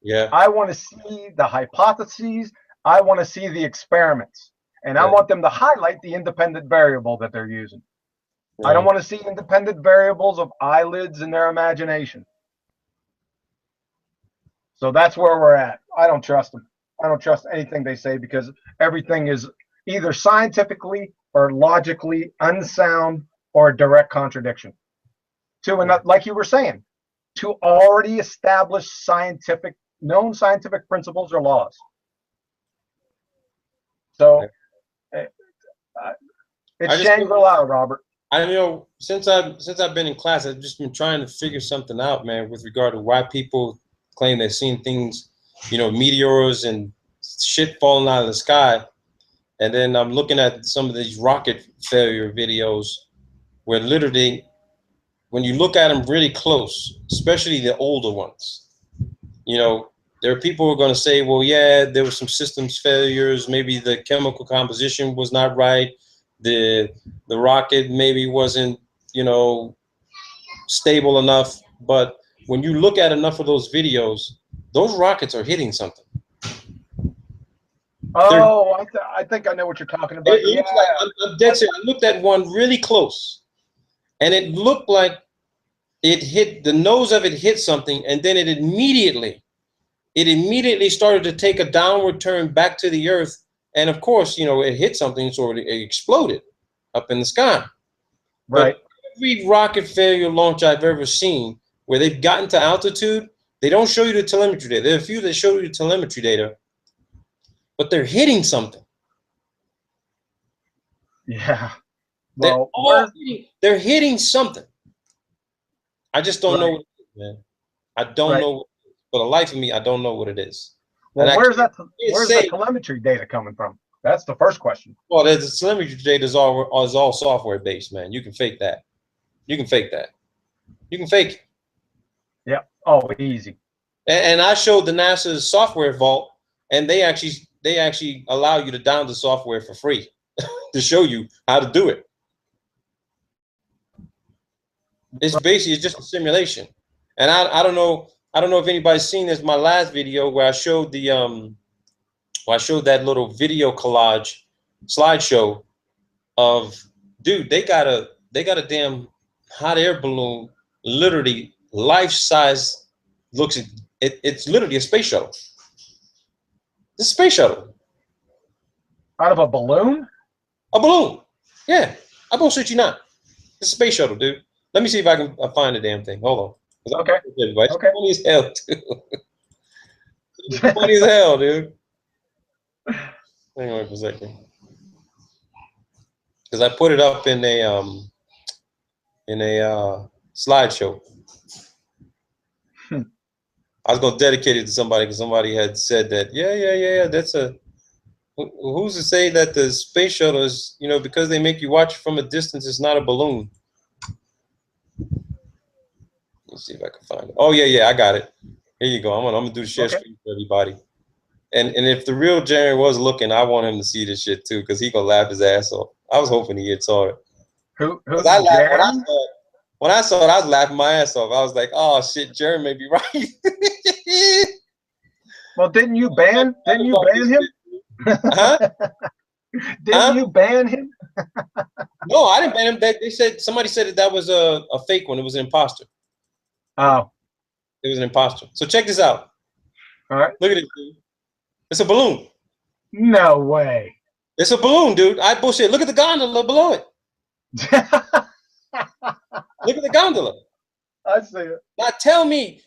Yeah. I want to see the hypotheses. I want to see the experiments, and I want them to highlight the independent variable that they're using. I don't want to see independent variables of eyelids in their imagination. So that's where we're at. I don't trust them. I don't trust anything they say because everything is either scientifically or logically unsound or a direct contradiction to another, like you were saying, to already established known scientific principles or laws. So it's Shangri-La, Robert. I know since I've been in class, I've just been trying to figure something out, man, with regard to why people claim they've seen things, you know, meteors and shit falling out of the sky. And then I'm looking at some of these rocket failure videos where literally, when you look at them really close, especially the older ones, you know, there are people who are going to say, well, yeah, there were some systems failures. Maybe the chemical composition was not right. The rocket maybe wasn't, you know, stable enough. But when you look at enough of those videos, those rockets are hitting something. Oh, I think I know what you're talking about. It looks like, I'm dead serious. I looked at one really close, and it looked like it hit, the nose of it hit something, and then it immediately started to take a downward turn back to the earth. And of course, you know, it hit something, so it exploded up in the sky. Right. But every rocket failure launch I've ever seen where they've gotten to altitude, they don't show you the telemetry data. There are a few that show you the telemetry data, but they're hitting something. Yeah. Well, they're hitting something. I just don't know what it is, man. I don't know. For the life of me, I don't know what it is. Well, where's that telemetry data coming from? That's the first question. Well, the telemetry data is all software based, man. You can fake that. You can fake that. You can fake it. Yeah. Oh, easy. And I showed the NASA software vault, and they actually allow you to download the software for free to show you how to do it. It's just a simulation. And I don't know if anybody's seen this. My last video where I showed that little video collage slideshow of, dude, they got a damn hot air balloon, literally life size. It's literally a space shuttle. It's a space shuttle. Out of a balloon? A balloon. Yeah. I bullshit you not. It's a space shuttle, dude. Let me see if I can find the damn thing. Hold on. Okay. It's funny as hell, too. It's funny as hell, dude. Hang on for a second. Because I put it up in a slideshow. I was gonna dedicate it to somebody because somebody had said that, yeah, that's a Who's to say that the space shuttle is, because they make you watch from a distance, it's not a balloon? Let's see if I can find it. Oh yeah, I got it. Here you go. I'm gonna do the share screen for everybody. And if the real Jerry was looking, I want him to see this shit too, because he gonna laugh his ass off. I was hoping he had saw it. Who's I laughed, Jaron? when I saw it, I was laughing my ass off. I was like, oh shit, Jerry may be right. Well, didn't you ban him? Huh? Didn't you ban him? No, I didn't ban him. They said somebody said that was a fake one. It was an imposter. Oh, It was an imposter. So check this out. all right. Look at this, dude. It's a balloon. No way. It's a balloon, dude. I bullshit. Look at the gondola below it. Look at the gondola. I see it. Now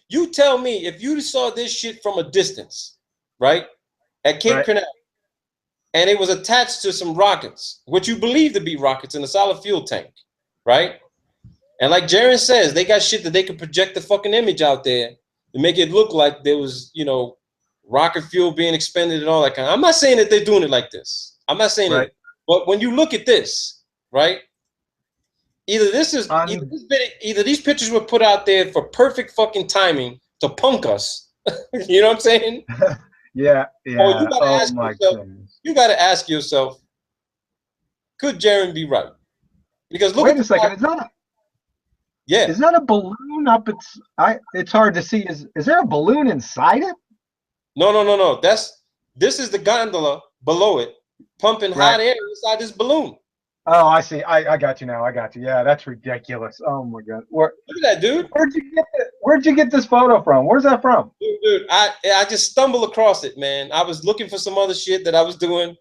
you tell me if you saw this shit from a distance, right? At Cape Right. Canaveral, and it was attached to some rockets, what you believe to be rockets in a solid fuel tank, right? And like Jaron says, they got shit that they could project the fucking image out there to make it look like there was, rocket fuel being expended and all that kind. I'm not saying that they're doing it like this. I'm not saying Right. it. But when you look at this, right? Either these pictures were put out there for perfect fucking timing to punk us. You know what I'm saying? Yeah. Oh, you gotta Oh ask my yourself, goodness. you got to ask yourself, could Jaron be right? Because look Wait at a second. It's not a balloon up. It's hard to see. Is there a balloon inside it? No. This is the gondola below it, pumping hot air inside this balloon. Oh, I see. I got you now. I got you. Yeah, that's ridiculous. Oh my god. Look at that, dude. Where'd you get this photo from? Where's that from? Dude, I just stumbled across it, man. I was looking for some other shit that I was doing,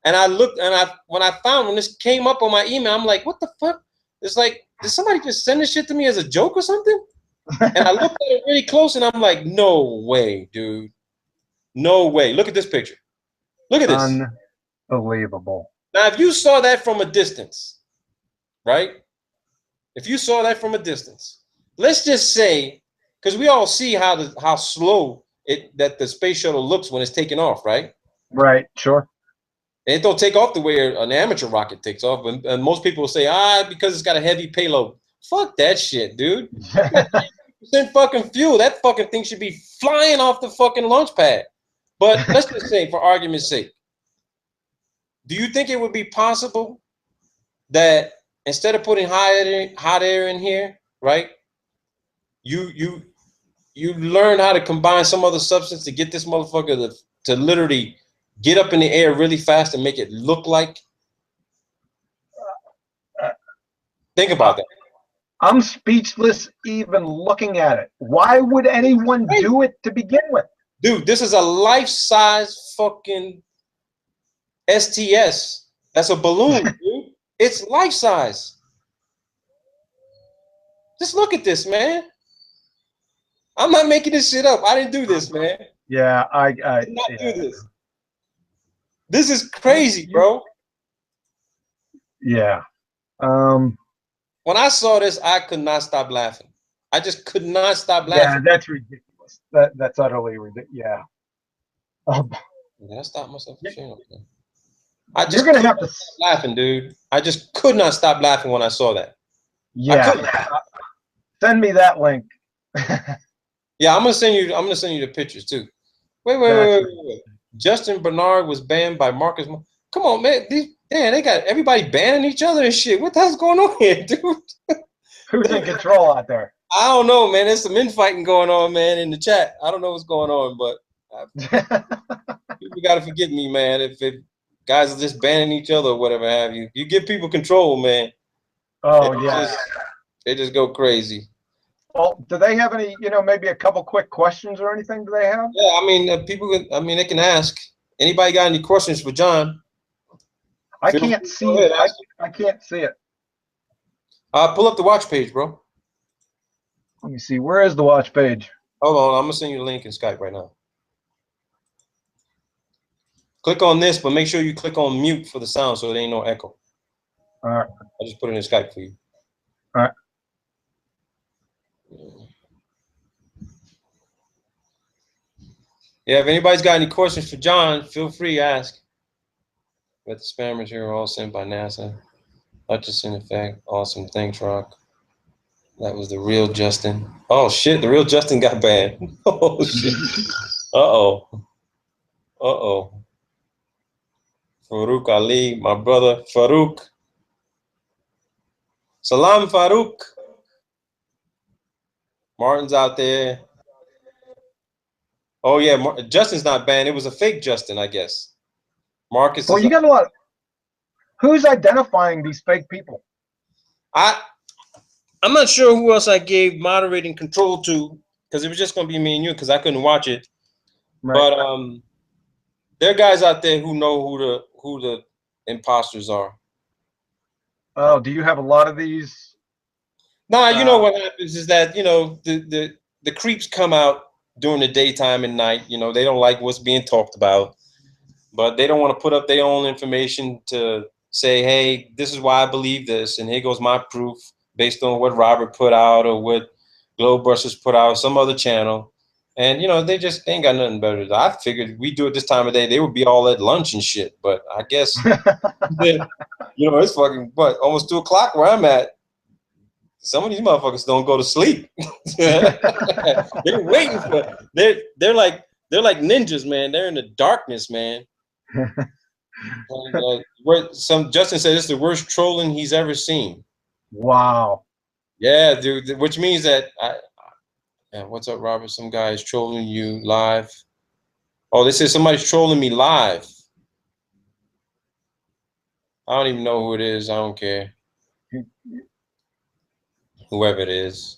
and I looked, and when this came up on my email, I'm like, what the fuck? It's like, did somebody just send this shit to me as a joke or something? And I looked at it really close, and I'm like, no way, dude. No way. Look at this picture. Look at this. Unbelievable. Now, if you saw that from a distance, right? If you saw that from a distance, let's just say, because we all see how slow that the space shuttle looks when it's taking off, right? Right. Sure. And it don't take off the way an amateur rocket takes off. And most people will say, because it's got a heavy payload. Fuck that shit, dude. 30% fucking fuel. That fucking thing should be flying off the fucking launch pad. But let's just say, for argument's sake, do you think it would be possible that instead of putting hot air in here, right? You learn how to combine some other substance to get this motherfucker to literally get up in the air really fast and make it look like. Think about that. I'm speechless even looking at it. Why would anyone do it to begin with? Dude, this is a life-size fucking STS. That's a balloon, dude. It's life-size. Just look at this, man. I'm not making this shit up. I didn't do this, man. Yeah, I did not do this. This is crazy, bro. Yeah. When I saw this, I could not stop laughing. I just could not stop laughing. Yeah, that's ridiculous. That's utterly ridiculous. Yeah. Did I stop myself? Okay. You're gonna have to stop laughing, dude. I just could not stop laughing when I saw that. Yeah. Send me that link. Yeah, I'm gonna send you the pictures too. Wait. Justin Bernard was banned by Marcus. Come on, man. They got everybody banning each other and shit. What the hell's going on here, dude? Who's in control out there? I don't know, man. There's some infighting going on, man, in the chat. I don't know what's going on, but people gotta forgive me, man. If guys are just banning each other or whatever have you. You give people control, man. Oh yeah. They just go crazy. Well, do they have any, maybe a couple quick questions or anything? Do they have? Yeah, I mean, they can ask. Anybody got any questions for John? I can't see it. I can't see it. Pull up the watch page, bro. Let me see. Where is the watch page? Hold on, I'm gonna send you the link in Skype right now. Click on this, but make sure you click on mute for the sound so there ain't no echo. All right. I just put it in Skype for you. All right. Yeah, if anybody's got any questions for John, feel free to ask. But the spammers here are all sent by NASA. Hutchinson effect. Awesome. Thanks, Rock. That was the real Justin. Oh shit, the real Justin got banned. Oh shit. Uh-oh. Uh-oh. Farouk Ali, my brother Farouk. Salam Farouk. Martin's out there. Oh yeah, Justin's not banned. It was a fake Justin, I guess. Marcus Well, is you got a lot. Who's identifying these fake people? I'm not sure who else I gave moderating control to, because it was just gonna be me and you, because I couldn't watch it. Right. But there are guys out there who know who the imposters are. Oh, do you have a lot of these? Nah, you know what happens is that, you know, the creeps come out during the daytime and night. You know, they don't like what's being talked about, but they don't want to put up their own information to say, hey, this is why I believe this, and here goes my proof based on what Robert put out or what Globebusters put out, some other channel. And, you know, they ain't got nothing better to do. I figured we do it this time of day, they would be all at lunch and shit. But I guess, you know, it's fucking, what, almost 2 o'clock where I'm at. Some of these motherfuckers don't go to sleep. They're waiting for, they're like ninjas, man. They're in the darkness, man. Justin said it's the worst trolling he's ever seen. Wow. Yeah, dude. Which means that what's up, Robert? Some guy is trolling you live. Oh, they said somebody's trolling me live. I don't even know who it is. I don't care. Whoever it is.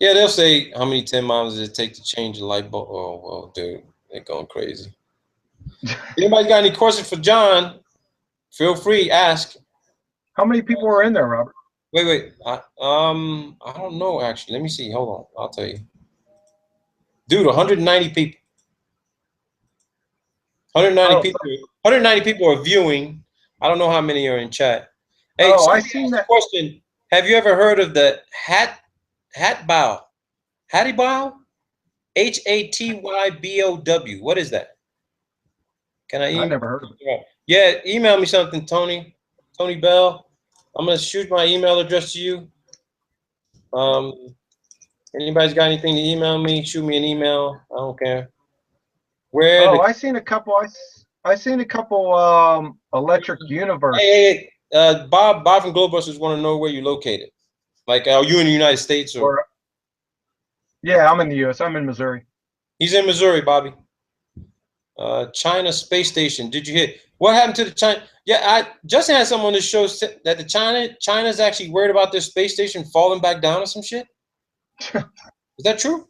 Yeah, they'll say how many 10 miles does it take to change a light bulb. Oh, well, dude, they're going crazy. Anybody got any questions for John? Feel free, ask. How many people were in there, Robert? Wait. I don't know actually. Let me see. Hold on. I'll tell you. Dude, 190 people. 190 people are viewing. I don't know how many are in chat. Hey, I seen that question. Have you ever heard of the Hattybow? Hattybow? Hattybow. What is that? Can I email? I never heard of it. Yeah, email me something, Tony Bell. I'm gonna shoot my email address to you. Anybody's got anything to email me? Shoot me an email. I don't care. I seen a couple. I seen a couple. Electric Universe. Hey, Bob from Globebusters want to know where you're located. Like, are you in the United States or? Yeah, I'm in the U.S. I'm in Missouri. He's in Missouri, Bobby. China space station. Did you hear what happened to the China? Yeah, Justin had someone on this show said that the China's actually worried about their space station falling back down or some shit. Is that true?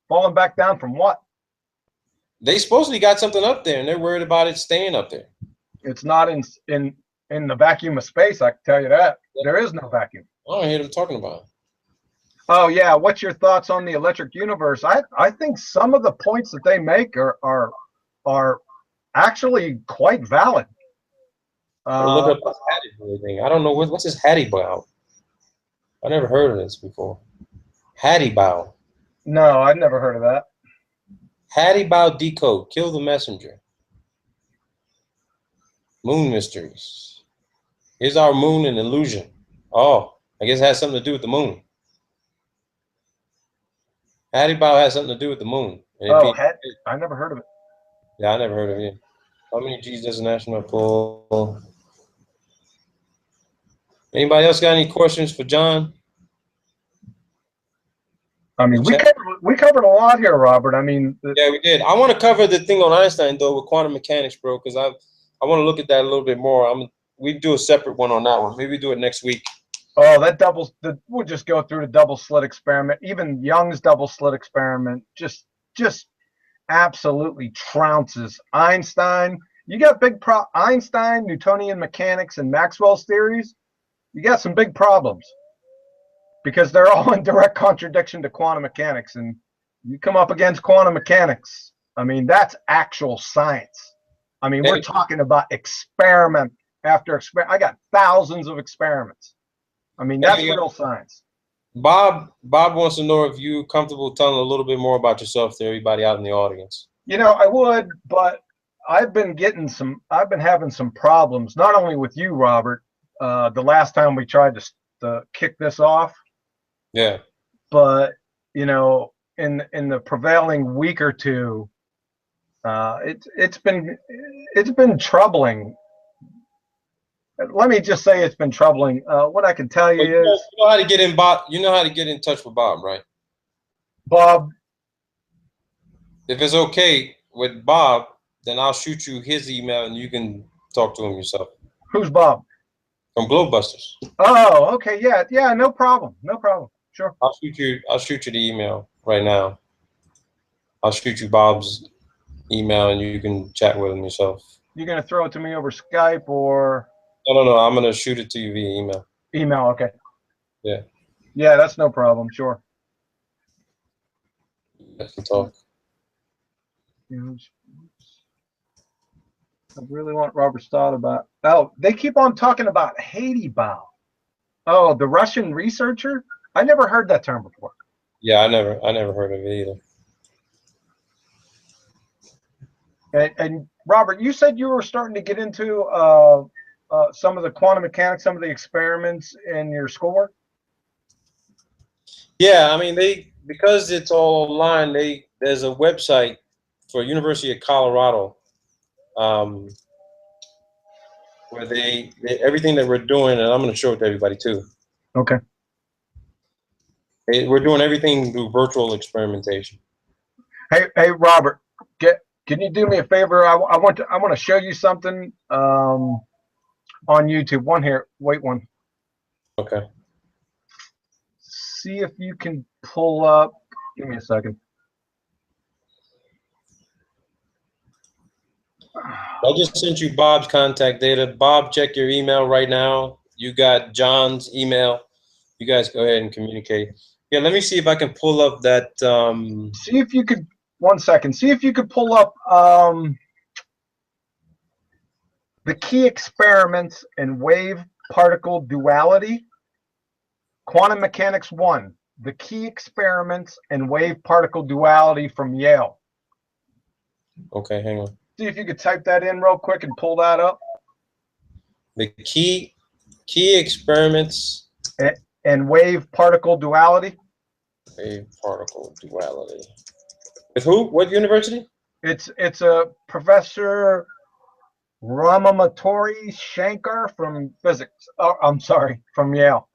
Falling back down from what? They supposedly got something up there, and they're worried about it staying up there. It's not in the vacuum of space. I can tell you that. There is no vacuum. I don't hear them talking about it. Oh yeah, what's your thoughts on the Electric Universe? I think some of the points that they make are actually quite valid. Look up this Hattie thing. I don't know what's this Hattybow. I never heard of this before. Hattybow. No, I've never heard of that. Hattybow decode. Kill the messenger. Moon mysteries. Is our moon an illusion? Oh, I guess it has something to do with the moon. Hattybow has something to do with the moon. I never heard of it. Yeah, I never heard of it. How many G's does a national pull? Anybody else got any questions for John? I mean, we covered a lot here, Robert. I mean, yeah, we did. I want to cover the thing on Einstein though with quantum mechanics, bro, because I want to look at that a little bit more. We do a separate one on that one. Maybe do it next week. Oh, we'll just go through the double slit experiment. Even Young's double slit experiment just absolutely trounces Einstein. You got Einstein, Newtonian mechanics, and Maxwell's theories. You got some big problems because they're all in direct contradiction to quantum mechanics. And you come up against quantum mechanics, I mean, that's actual science. I mean, we're talking about experiment after experiment. I got thousands of experiments. I mean, that's real science. Bob wants to know if you're comfortable telling a little bit more about yourself to everybody out in the audience. You know, I would, but I've been having some problems, not only with you, Robert, the last time we tried to kick this off, Yeah. but you know, in the prevailing week or two, it's been troubling. Let me just say it's been troubling. What I can tell you But you is, know how to get in Bob. You know how to get in touch with Bob, right? Bob, If it's okay with Bob, then I'll shoot you his email and you can talk to him yourself. who's Bob? From Globebusters. Oh, okay, yeah, no problem, sure. I'll shoot you the email right now. I'll shoot you Bob's email and you can chat with him yourself. You're gonna throw it to me over Skype or No. I'm gonna shoot it to you via email. email? Okay. Yeah. Yeah, that's no problem. Sure. I can talk. I really want Robert's thought about. Oh, they keep on talking about Haiti Bao. Oh, the Russian researcher? I never heard that term before. Yeah, I never heard of it either. And Robert, you said you were starting to get into some of the quantum mechanics, some of the experiments in your schoolwork. Yeah, I mean because it's all online. There's a website for University of Colorado, where they everything that we're doing, and I'm going to show it to everybody too. Okay. We're doing everything through virtual experimentation. Hey, Robert, can you do me a favor? I want to show you something on YouTube. One here. Wait one. Okay. See if you can pull up. Give me a second. I just sent you Bob's contact data. Bob, check your email right now. You got John's email. You guys go ahead and communicate. Yeah, let me see if I can pull up that. See if you could. 1 second. See if you could pull up the key experiments in wave particle duality. Quantum Mechanics 1, the key experiments in wave particle duality from Yale. Okay, hang on. See if you could type that in real quick and pull that up. The key experiments And wave particle duality. Wave particle duality. With who? What university? It's a Professor Ramamotori Shankar from physics. Oh, I'm sorry, from Yale.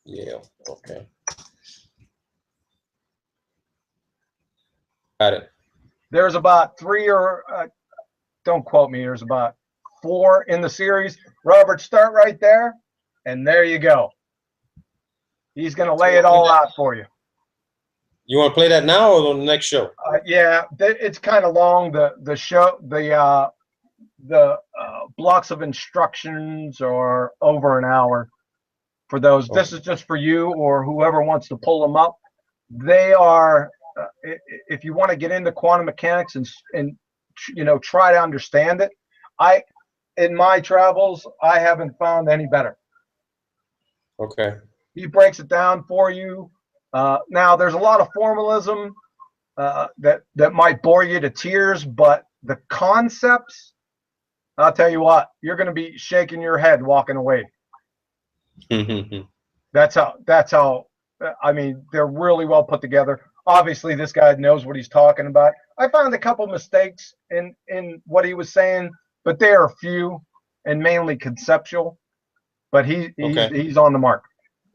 Yale. Okay. Got it. There's about don't quote me, there's about 4 in the series. Robert, start right there, and there you go. He's going to lay it all out for you. You want to play that now or on the next show? Yeah, it's kind of long. The show, the blocks of instructions are over an hour for those. Okay. This is just for you or whoever wants to pull them up. They are, if you want to get into quantum mechanics and try to understand it. In my travels, I haven't found any better. Okay. He breaks it down for you. Now, there's a lot of formalism that might bore you to tears, but the concepts, I'll tell you what, you're going to be shaking your head walking away. That's how. I mean, they're really well put together. Obviously, this guy knows what he's talking about. I found a couple mistakes in what he was saying, but they are few and mainly conceptual. But he's on the mark.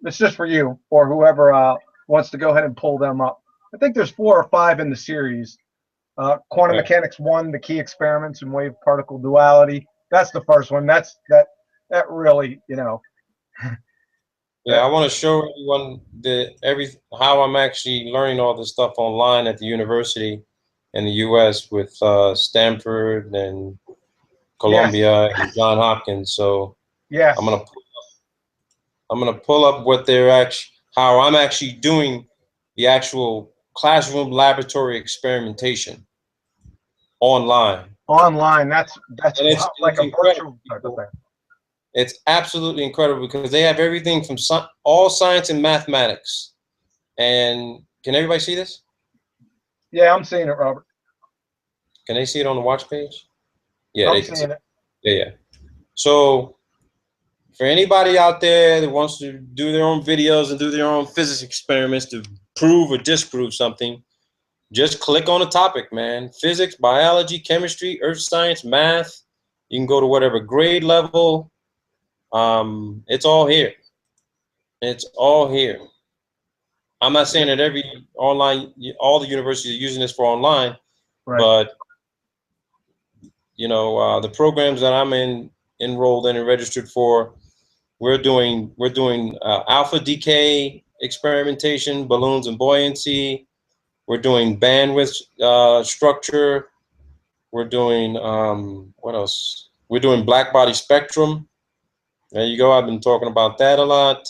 It's just for you or whoever wants to go ahead and pull them up. I think there's 4 or 5 in the series. Quantum Mechanics 1, the key experiments in wave particle duality. That's the first one. That really, Yeah, I want to show everyone how I'm actually learning all this stuff online at the university in the U.S. with Stanford and Columbia and Johns Hopkins. So yes. I'm gonna pull up how I'm actually doing the actual classroom laboratory experimentation online. Online, that's like a virtual type of thing. It's absolutely incredible because they have everything from all science and mathematics. And can everybody see this? Yeah, I'm seeing it, Robert. Can they see it on the watch page? Yeah, they I'm can see. seeing it. Yeah. So for anybody out there that wants to do their own videos and do their own physics experiments to prove or disprove something, just click on a topic, man. Physics, biology, chemistry, earth science, math. You can go to whatever grade level. It's all here. It's all here. I'm not saying that every online, all the universities are using this for online, Right. but the programs that I'm enrolled in and registered for, we're doing alpha decay experimentation, balloons and buoyancy. We're doing bandwidth structure. We're doing what else? We're doing black body spectrum. There you go. I've been talking about that a lot.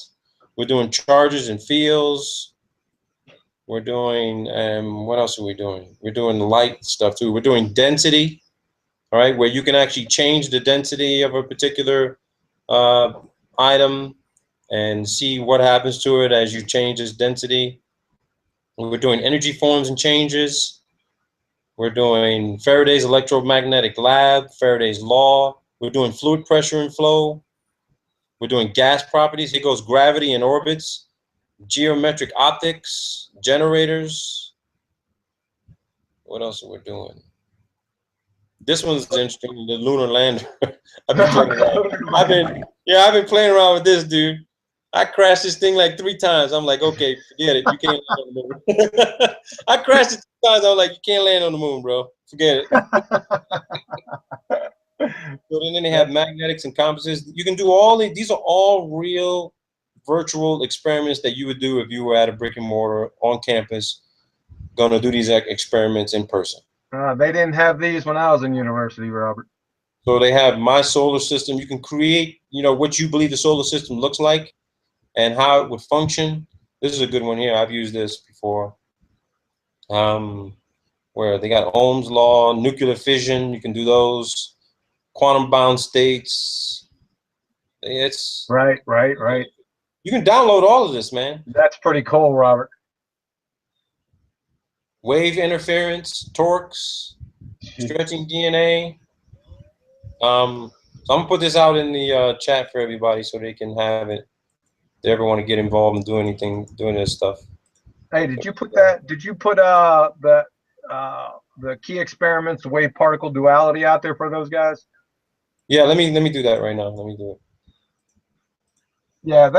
We're doing charges and fields. We're doing what else are we doing? We're doing light stuff too. We're doing density, all right, where you can actually change the density of a particular item and see what happens to it as you change its density. We're doing energy forms and changes. We're doing Faraday's electromagnetic lab, Faraday's law. We're doing fluid pressure and flow. We're doing gas properties. Here goes gravity and orbits, geometric optics, generators. What else are we doing? This one's interesting, the lunar lander. I've been playing around with this, dude. I crashed this thing like 3 times. I'm like, okay, forget it. You can't land on the moon. I crashed it 2 times. I was like, you can't land on the moon, bro. Forget it. So then they have magnetics and compasses. You can do all these are all real virtual experiments that you would do if you were at a brick and mortar on campus, going to do these experiments in person. They didn't have these when I was in university, Robert. So they have my solar system. You can create, what you believe the solar system looks like and how it would function. This is a good one here. I've used this before. Where they got Ohm's law, nuclear fission. You can do those. Quantum bound states. It's right. You can download all of this, man. That's pretty cool, Robert. Wave interference, torques, stretching DNA. So I'm gonna put this out in the chat for everybody so they can have it. If they ever want to get involved and doing this stuff. Hey, did you put the key experiments, the wave particle duality out there for those guys? Yeah, let me do that right now. Let me do it. Yeah,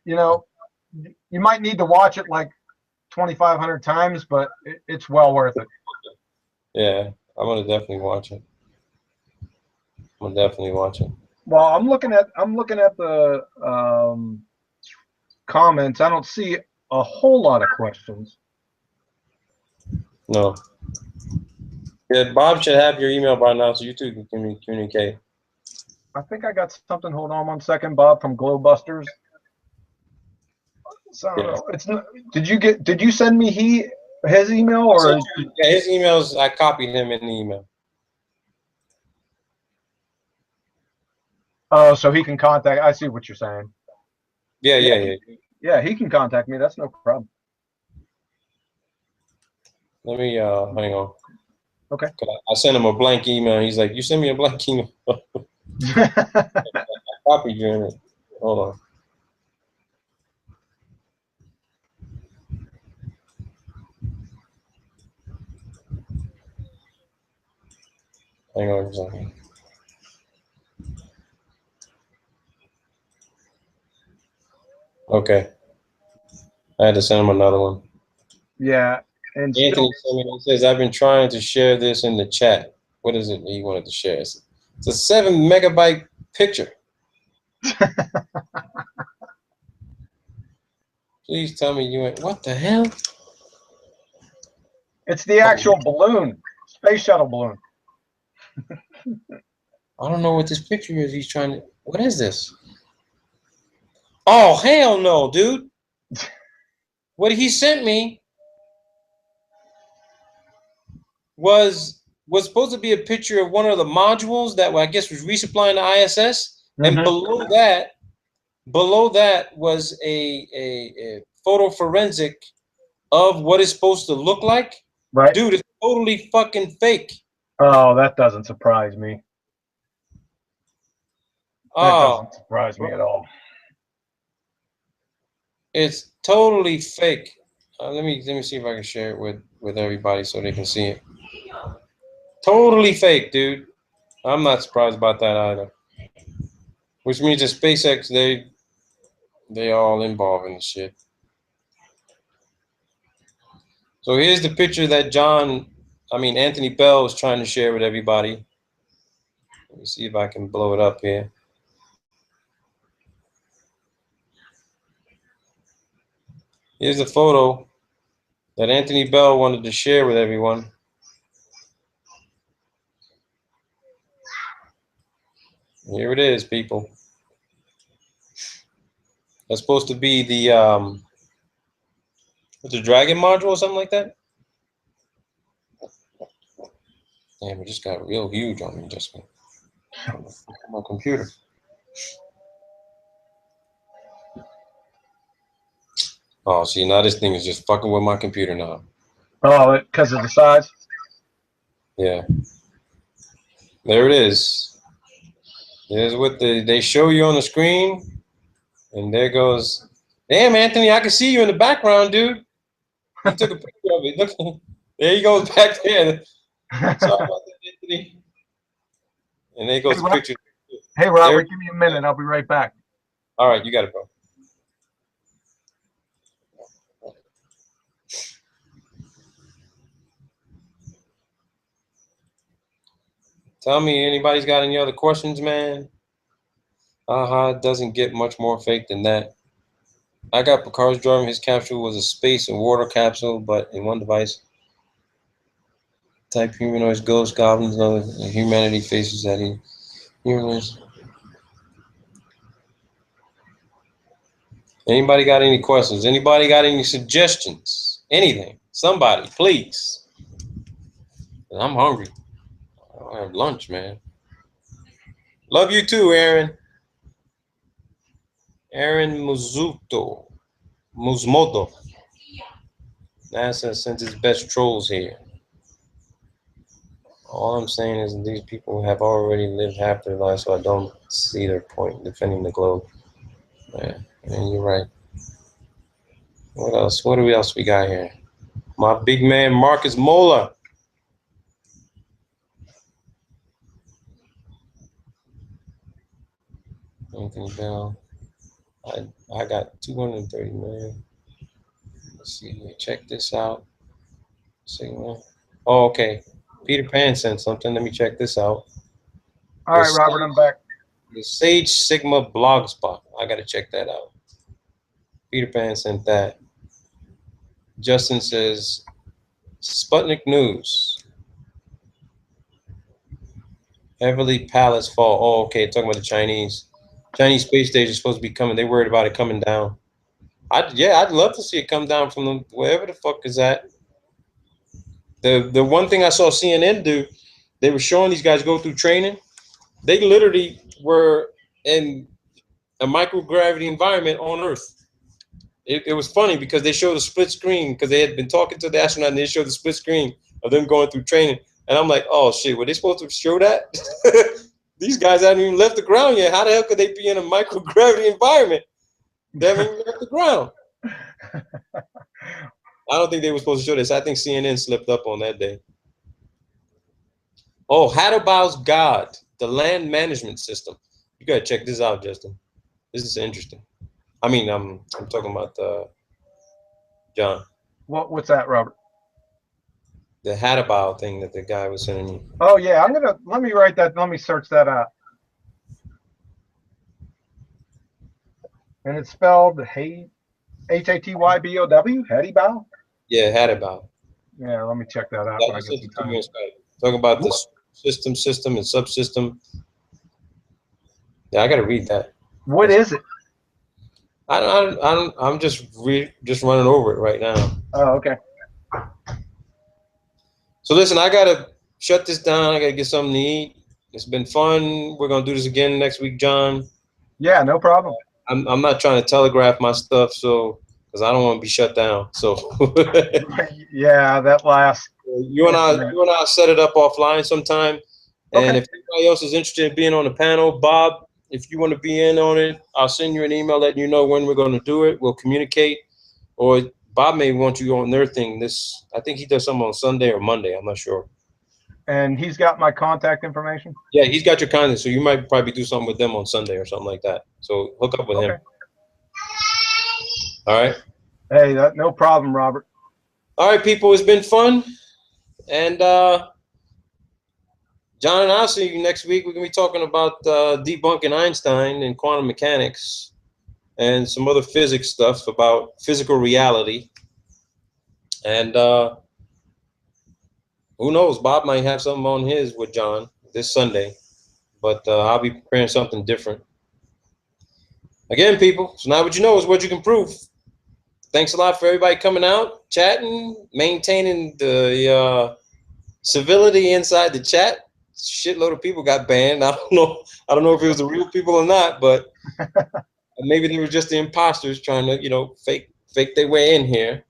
you might need to watch it like 2,500 times, but it's well worth it. Yeah, I'm gonna definitely watch it. Well, I'm looking at the comments. I don't see a whole lot of questions. No. Yeah, Bob should have your email by now, so you two can communicate. I think I got something. Hold on 1 second, Bob from Glowbusters. So Yeah. it's not, did you send me his email or? Yeah, his emails. I copied him in the email. Oh, so he can contact. I see what you're saying. Yeah. Yeah, he can contact me. That's no problem. Let me hang on. Okay. I sent him a blank email. And he's like, "You send me a blank email." I copied you in it. Hold on. Hang on a second. Okay. I had to send him another one. Yeah. And Anthony says, I've been trying to share this in the chat. What is it that he wanted to share? It's a 7 megabyte picture. Please tell me you ain't. What the hell? It's the actual balloon, space shuttle balloon. I don't know what this picture is. He's trying to. What is this? Oh, hell no, dude. What he sent me was supposed to be a picture of one of the modules that I guess was resupplying the ISS, and below that was a photo forensic of what it's supposed to look like. Right, dude, it's totally fucking fake. Oh, that doesn't surprise me. Oh, doesn't surprise me at all. it's totally fake. Let me see if I can share it with everybody so they can see it. Totally fake, dude. I'm not surprised about that either. Which means that SpaceX, they all involved in the shit. So here's the picture that Anthony Bell was trying to share with everybody. Let me see if I can blow it up here. Here's a photo that Anthony Bell wanted to share with everyone. Here it is, people. That's supposed to be the Dragon module or something like that. Damn, it just got real huge on me just now. My computer. Oh, see, now this thing is just fucking with my computer now. Oh, because of the size? Yeah. There it is. There's what they show you on the screen. And there goes. Damn, Anthony, I can see you in the background, dude. He took a picture of it. Look, there he goes back there. Sorry about that, Anthony. And there goes the picture. Hey, Robert, give me a minute. I'll be right back. All right, you got it, bro. Tell me, anybody's got any other questions, man? It doesn't get much more fake than that. I got Picard's drawing. His capsule was a space and water capsule, but in one device. Type humanoids, ghosts, goblins, and other humanity faces that he humans. Anybody got any questions? Anybody got any suggestions? Anything? Somebody, please. I'm hungry. I don't have lunch, man. Love you too, Aaron. Aaron Muzmoto. NASA sent its best trolls here. All I'm saying is these people have already lived half their lives, so I don't see their point in defending the globe. Yeah, and you're right. What else? What else we got here? My big man, Marcus Mola. Anthony Bell. I got 230 million. Let's see here. Check this out. Signal. Oh, okay. Peter Pan sent something. Let me check this out. All right, Robert, I'm back. The Sage Sigma Blogspot. I got to check that out. Peter Pan sent that. Justin says, Sputnik News. Heavily Palace fall. Oh, okay. Talking about the Chinese. Chinese space station is supposed to be coming. They worried about it coming down. I'd love to see it come down from them, wherever the fuck is that. The one thing I saw CNN do, they were showing these guys go through training. They literally were in a microgravity environment on Earth. It was funny because they showed a split screen because they had been talking to the astronaut and they showed the split screen of them going through training. And I'm like, oh shit, were they supposed to show that? These guys hadn't even left the ground yet. How the hell could they be in a microgravity environment? They haven't even left the ground. I don't think they were supposed to show this. I think CNN slipped up on that day. Oh, Hadabau's God, the land management system. You gotta check this out, Justin. This is interesting. I mean, I'm talking about John. What's that, Robert? The Hadabau thing that the guy was sending me. Oh yeah, let me write that. Let me search that out. And it's spelled H-A-T-Y-B-O-W. Hadabau. Yeah, Hadabau. Yeah, let me check that out. Talking about the system and subsystem. Yeah, I gotta read that. What is it? I'm just running over it right now. Oh, okay. So listen, I gotta shut this down. I gotta get something to eat. It's been fun. We're gonna do this again next week, John. Yeah, no problem. I'm not trying to telegraph my stuff, so because I don't want to be shut down. So yeah, that last. You and I set it up offline sometime. And if anybody else is interested in being on the panel, Bob, If you want to be in on it, I'll send you an email letting you know when we're going to do it. We'll communicate. Or Bob may want you on their thing. I think he does something on Sunday or Monday. I'm not sure. And he's got my contact information. Yeah, he's got your contact, so you might probably do something with them on Sunday or something like that. So hook up with him. All right. Hey, no problem, Robert. All right, people. It's been fun. And John and I'll see you next week. We're going to be talking about debunking Einstein and quantum mechanics and some other physics stuff about physical reality. And who knows? Bob might have something on his with John this Sunday. But I'll be preparing something different. Again, people, so now what you know is what you can prove. Thanks a lot for everybody coming out, chatting, maintaining the civility inside the chat. Shitload of people got banned. I don't know if it was the real people or not, but maybe they were just the imposters trying to, fake their way in here.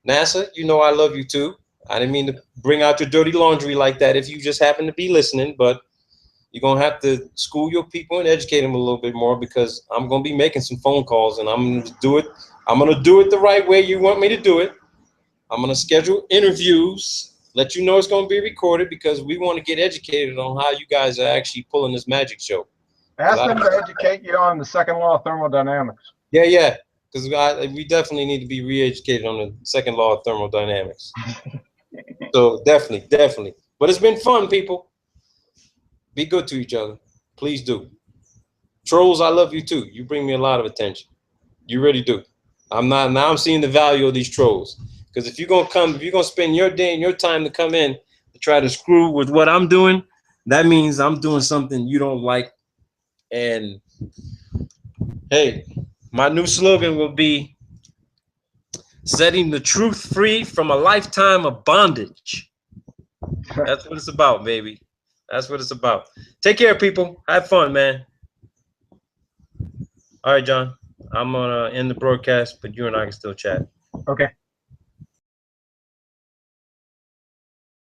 NASA, I love you too. I didn't mean to bring out your dirty laundry like that if you just happen to be listening, but you're going to have to school your people and educate them a little bit more, because I'm going to be making some phone calls, and I'm going to do it. I'm going to do it the right way you want me to do it. I'm going to schedule interviews, let you know it's going to be recorded, because we want to get educated on how you guys are actually pulling this magic show. Ask them to educate you on the second law of thermodynamics. Yeah, because we definitely need to be re-educated on the second law of thermodynamics. So definitely. But it's been fun, people. Be good to each other. Please do. Trolls, I love you too. You bring me a lot of attention. You really do. I'm seeing the value of these trolls. Because if you're gonna spend your day and your time to come in to try to screw with what I'm doing, that means I'm doing something you don't like. And hey, my new slogan will be setting the truth free from a lifetime of bondage. That's what it's about, baby. That's what it's about. Take care, people. Have fun, man. All right, John. I'm gonna end the broadcast, but you and I can still chat. Okay.